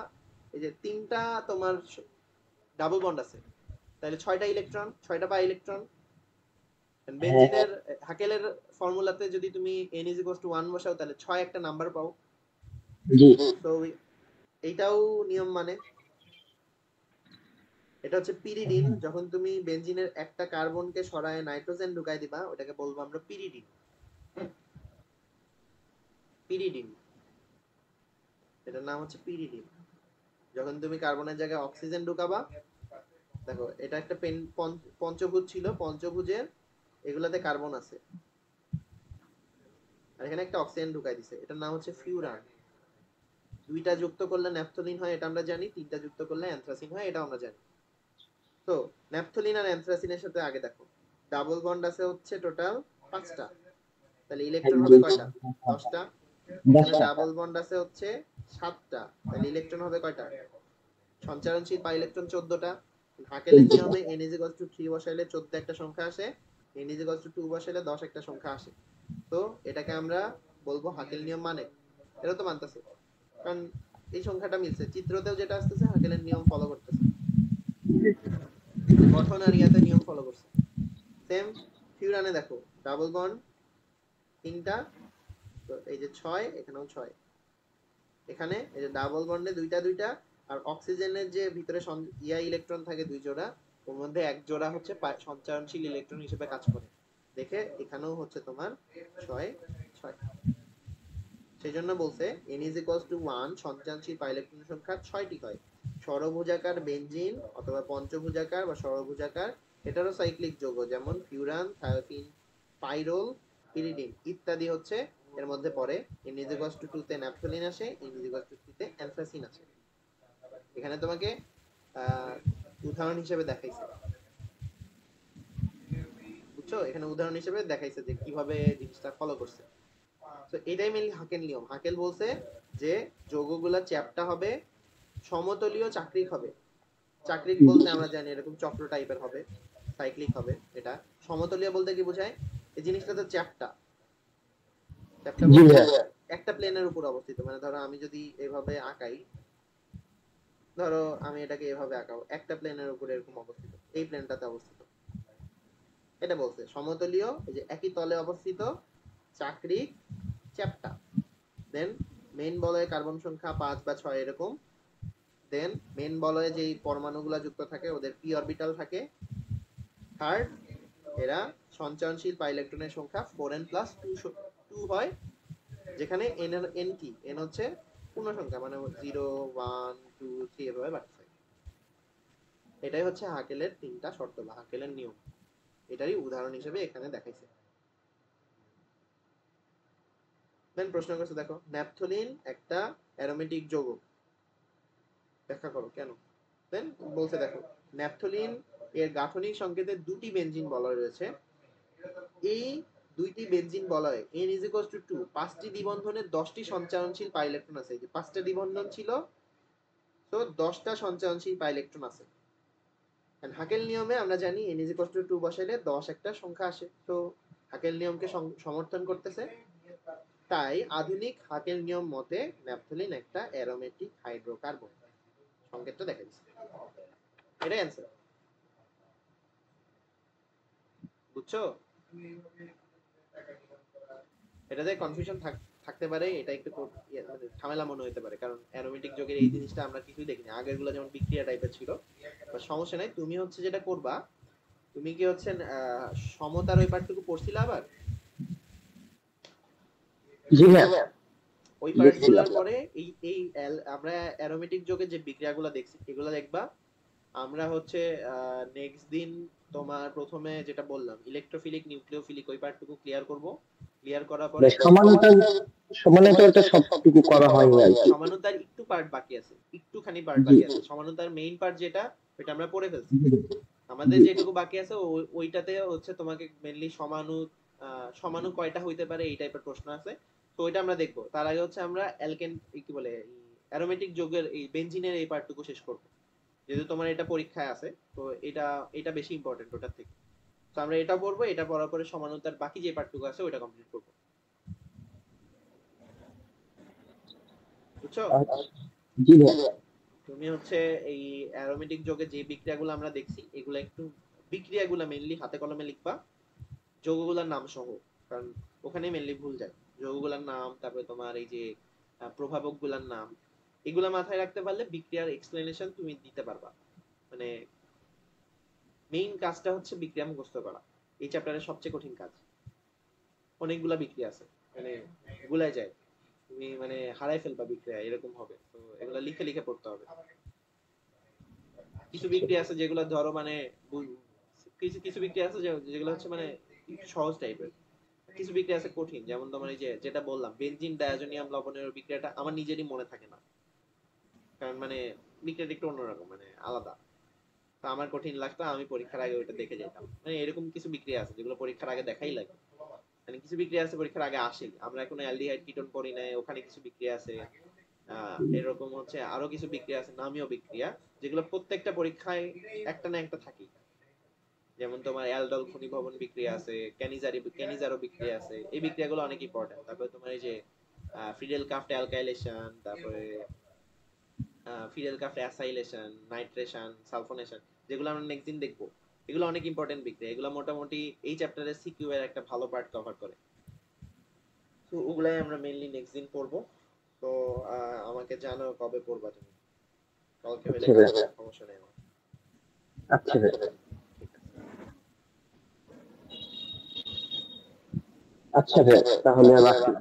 এই যে তিনটা তোমার ডাবল বন্ড আছে, তাহলে ছয়টা ইলেকট্রন, ছয়টা পাই ইলেকট্রন। হ্যাঁ হাকেলের ফর্মুলাতে যদি তুমি n is equals to 1 বসাও তাহলে 6 একটা নাম্বার পাও। জি। তো এইটাও নিয়ম মানে, এটা হচ্ছে পিরিডিন। যখন তুমি বেনজিনের একটা কার্বনকে সরায় নাইট্রোজেন ঢুকাই দিবা, ওটাকে বলবো আমরা পিরিডিন। পিরিডিন, এটার নাম হচ্ছে পিরিডিন। যখন তুমি কার্বনের জায়গায় অক্সিজেন ঢুকাবা, দেখো এটা একটা পঞ্চভুজ ছিল, পঞ্চভুজের এগুলাতে কার্বন আছে, আর এখানে একটা অক্সিজেন ঢুকাই দিছে, এটার নাম হচ্ছে ফিউরান। দুইটা যুক্ত করলে ন্যাপথলিন হয়, এটা আমরা জানি। তিনটা যুক্ত করলে অ্যানথ্রাসিন হয়, এটা আমরা জানি। তো ন্যাপথলিন আর অ্যানথ্রাসিনের সাথে আগে দেখো, ডাবল বন্ড আছে হচ্ছে টোটাল 5টা, তাহলে ইলেকট্রন হবে কয়টা? 10টা। এখানে 10টা। ডাবল বন্ড আছে হচ্ছে 7টা, তাহলে ইলেকট্রন হবে কয়টা? সঞ্চারনশীল পাই ইলেকট্রন 14টা। হাকেলের নিয়মে n 3 বসাইলে 14 একটা সংখ্যা আসে, n 2 বসাইলে 10 একটা সংখ্যা আসে। তো এটাকে আমরা বলবো হাকেল নিয়ম মানে, এটা তো মানতেছে, কারণ এই সংখ্যাটা মিলছে, চিত্রতেও যেটা আসতেছে হাকেলের নিয়ম ফলো করতেছে, গঠন আর ইয়াতে নিয়ম ফলো করছে। সেম ফিউরানে দেখো, ডাবল বন্ড 3টা, তো এই যে 6, এখানেও 6, এখানে এই যে ডাবল বন্ডে দুইটা দুইটা, আর অক্সিজেনের যে ভিতরে ইয়া ইলেকট্রন থাকে 2 জোড়া, ওর মধ্যে এক জোড়া হচ্ছে সঞ্চারনশীল ইলেকট্রন হিসেবে কাজ করে। দেখে এখানেও হচ্ছে তোমার 6 6। সেই জন্য বলছে n is equals to 1 সঞ্চারনশীল পাই ইলেকট্রন সংখ্যা 6টি হয়। ষড়ভুজাকার বেনজিন অথবা পঞ্চভুজাকার বা ষড়ভুজাকার, এটারও সাইক্লিক যৌগ, যেমন ফিউরান, থায়োফিন, পাইরোল, পিরিডিন ইত্যাদি হচ্ছে এর মধ্যে পড়ে। n is equals to 2 তে ন্যাপথলিন আসে, n is equals to 3 তে অ্যানথ্রাসিন আসে। এখানে তোমাকে আহ, উদাহরণ হিসেবে দেখাইছে, বুঝছো? এখানে উদাহরণ হিসেবে দেখাইছে যে কিভাবে জিনিসটা ফলো করছে। তো এটাই মেইনলি হাকেল নিয়ম। হাকেল বলছে যে যৌগগুলা চ্যাপ্টা হবে, সমতলীয় চাকরিক হবে। চাকরিক বলতে আমরা জানি এরকম চক্র টাইপের হবে, সাইক্লিক হবে। এটা সমতলীয় বলতে কি বোঝায়? এই জিনিসটা তো চ্যাপ্টা, চ্যাপ্টা জি বলতে ভাইয়া। একটা প্লেনের উপর অবস্থিত। মানে ধরো আমি যদি এভাবে আঁকাই, ধরো আমি এটাকে এভাবে আঁকাবো, একটা প্লেনের উপরে এরকম অবস্থিত, এই প্লেনটাতে অবস্থিত, এটা বলছে সমতলীয়, এই যে একই তলে অবস্থিত চাকরিক চ্যাপ্টা। দেন মেইন বলয়ে কার্বন সংখ্যা 5 বা 6 এরকম। দেন মেইন বলয়ে যেই পরমাণুগুলো যুক্ত থাকে ওদের পি অরবিটাল থাকে। থার্ড, এরা সঞ্চয়নশীল পাই ইলেকট্রনের সংখ্যা 4n প্লাস 2 হয়, যেখানে n এর n কি, n হচ্ছে পূর্ণ সংখ্যা, মানে 0 1 2 3 এভাবে বাড়তে থাকে। এটাই হচ্ছে হাকেলের 3টা শর্ত বা হাকেলের নিয়ম, এটারই উদাহরণ হিসেবে এখানে দেখাইছে। দেন প্রশ্ন করছে, দেখো ন্যাপথলিন একটা অ্যারোমেটিক যৌগ, ব্যাখ্যা করো কেন। দেন বলছে দেখো, ন্যাপথলিন এর গাঠনিক সংকেতে দুটি বেনজিন বলয় রয়েছে। এই দুইটি benzene বলয়ে n is equals to 2, 5টি দ্বিবন্ধনে 10টি সঞ্চারনশীল পাই ইলেকট্রন আছে। এই যে 5টা দ্বিবন্ধন ছিল, তো 10টা সঞ্চারনশীল পাই ইলেকট্রন আছে। হাকেল নিয়মে আমরা জানি n is equals to 2 বসাইলে 10 একটা সংখ্যা আসে। তো হাকেল নিয়মকে সমর্থন করতেছে। তাই আধুনিক হাকেল নিয়ম মতে ন্যাপথলিন একটা অ্যারোমেটিক হাইড্রোকার্বন। সংকেতটা দেখা দিচ্ছে, এটাই অ্যান্সার। বুঝছো? এটাতে কনফিউশন থাকতে পারে, এটা একটু মানে ঝামেলা মনে হতে পারে, কারণ অ্যারোমেটিক যোগের এই জিনিসটা আমরা কিছুই দেখিনি। আগের গুলো যেমন বিক্রিয়া টাইপের ছিল, বা সমস্যা নাই। তুমি হচ্ছে যেটা করবা, তুমি কি হচ্ছে সমতার ওই পার্টটুকু পড়ছিলে আবার? জি ভাইয়া। ওই লিখছিলাম। পার্টগুলোর পরে এই এই আমরা অ্যারোমেটিক যোগের যে বিক্রিয়াগুলো দেখছি এগুলো দেখবা। আমরা হচ্ছে নেক্সট দিন তোমার প্রথমে যেটা বললাম ইলেকট্রোফিলিক নিউক্লিওফিলিক ওই পার্টটুকু ক্লিয়ার করব। ক্লিয়ার করার পরে সমানতার সমানতারটা সবটুকু করা হয়নি আর কি। সমানতার একটু পার্ট বাকি আছে, একটুখানি পার্ট জি। বাকি আছে। সমানতার মেইন পার্ট যেটা, ওটা আমরা পড়ে ফেলছি। আমাদের জি। যেটুকু বাকি আছে ওইটাতে হচ্ছে তোমাকে মেইনলি সমাণু সমাণু কয়টা হইতে পারে এই টাইপের প্রশ্ন আছে। তো ওইটা আমরা দেখবো। তার আগে হচ্ছে আমরা অ্যালকেন কি বলে অ্যারোমেটিক যৌগের এই বেনজিনের এই পার্টটুকু শেষ করব, যেহেতু তোমার এটা পরীক্ষায় আছে। তো এটা এটা বেশি ইম্পর্টেন্ট ওটার থেকে। তো আমরা এটা পড়বো, এটা পড়ার পরে সমানুতার বাকি যে পার্টটুকু আছে ওটা কমপ্লিট করবো। বুঝছো? আচ্ছা। জি ভাইয়া। তুমি হচ্ছে এই অ্যারোমেটিক যোগে যে বিক্রিয়াগুলো আমরা দেখছি এগুলো একটু, বিক্রিয়াগুলো মেইনলি হাতে কলমে লিখবা, যৌগগুলোর নাম সহ, কারণ ওখানে মেইনলি ভুল যায়। যৌগগুলোর নাম, তারপরে তোমার এই যে প্রভাবকগুলোর নাম, এগুলা মাথায় রাখতে পারলে বিক্রিয়ার এক্সপ্লেনেশন তুমি দিতে পারবা। মানে মেইন কাজটা হচ্ছে বিক্রিয়া মুখস্থ করা, এই চ্যাপ্টারের সবচেয়ে কঠিন কাজ। অনেকগুলা বিক্রিয়া আছে, মানে গুলাই যায়, তুমি মানে হারাই ফেলবা বিক্রিয়া, এরকম হবে। তো এগুলা লিখে লিখে পড়তে হবে। কিছু বিক্রিয়া আছে যেগুলো ধরো মানে কিছু কিছু বিক্রিয়া আছে যেগুলো হচ্ছে মানে একটু সহজ টাইপের, কিছু বিক্রিয়া আছে কঠিন। যেমন তোমার এই যে যেটা বললাম বেনজিন ডায়াজোনিয়াম লবণের বিক্রিয়াটা আমার নিজেরই মনে থাকে না, কারণ মানে বিক্রিয়াটা একটু অন্যরকম, মানে আলাদা। তো আমার কঠিন লাগতো, আমি পরীক্ষার আগে ওইটা দেখে যেতাম। মানে এরকম কিছু বিক্রিয়া আছে যেগুলো পরীক্ষার আগে দেখাই লাগে। মানে কিছু বিক্রিয়া আছে পরীক্ষার আগে আসেই, আমরা এখন অ্যালডিহাইড কিটোন পড়ি নাই, ওখানে কিছু বিক্রিয়া আছে। এরকম হচ্ছে আরো কিছু বিক্রিয়া আছে, নামীয় বিক্রিয়া, যেগুলো প্রত্যেকটা পরীক্ষায় একটা না একটা থাকে। যেমন তোমার অ্যালডল ঘনীভবন বিক্রিয়া আছে, ক্যানিজারো বিক্রিয়া আছে, এই বিক্রিয়াগুলো অনেক ইম্পর্টেন্ট। তারপরে তোমার এই যে ফিডেল কাফট অ্যালকাইলেশন, তারপরে ফিডেল কাফট অ্যাসাইলেশন, নাইট্রেশন, সালফোনেশন, যেগুলো আমরা নেক্সট দিন দেখবো, এগুলো অনেক ইম্পর্টেন্ট বিক্রিয়া। এগুলো মোটামুটি এই চ্যাপ্টারের সিকিউ এর একটা ভালো পার্ট কভার করে। তো ওগুলাই আমরা মেইনলি নেক্সট দিন পড়বো। তো আমাকে জানো কবে পড়বা তুমি, কালকে হলে আচ্ছা ভাই, কালকে, সমস্যা নেই আমার। আচ্ছা ভাই, ঠিক আছে। আচ্ছা ভাই, তাহলে রাখি।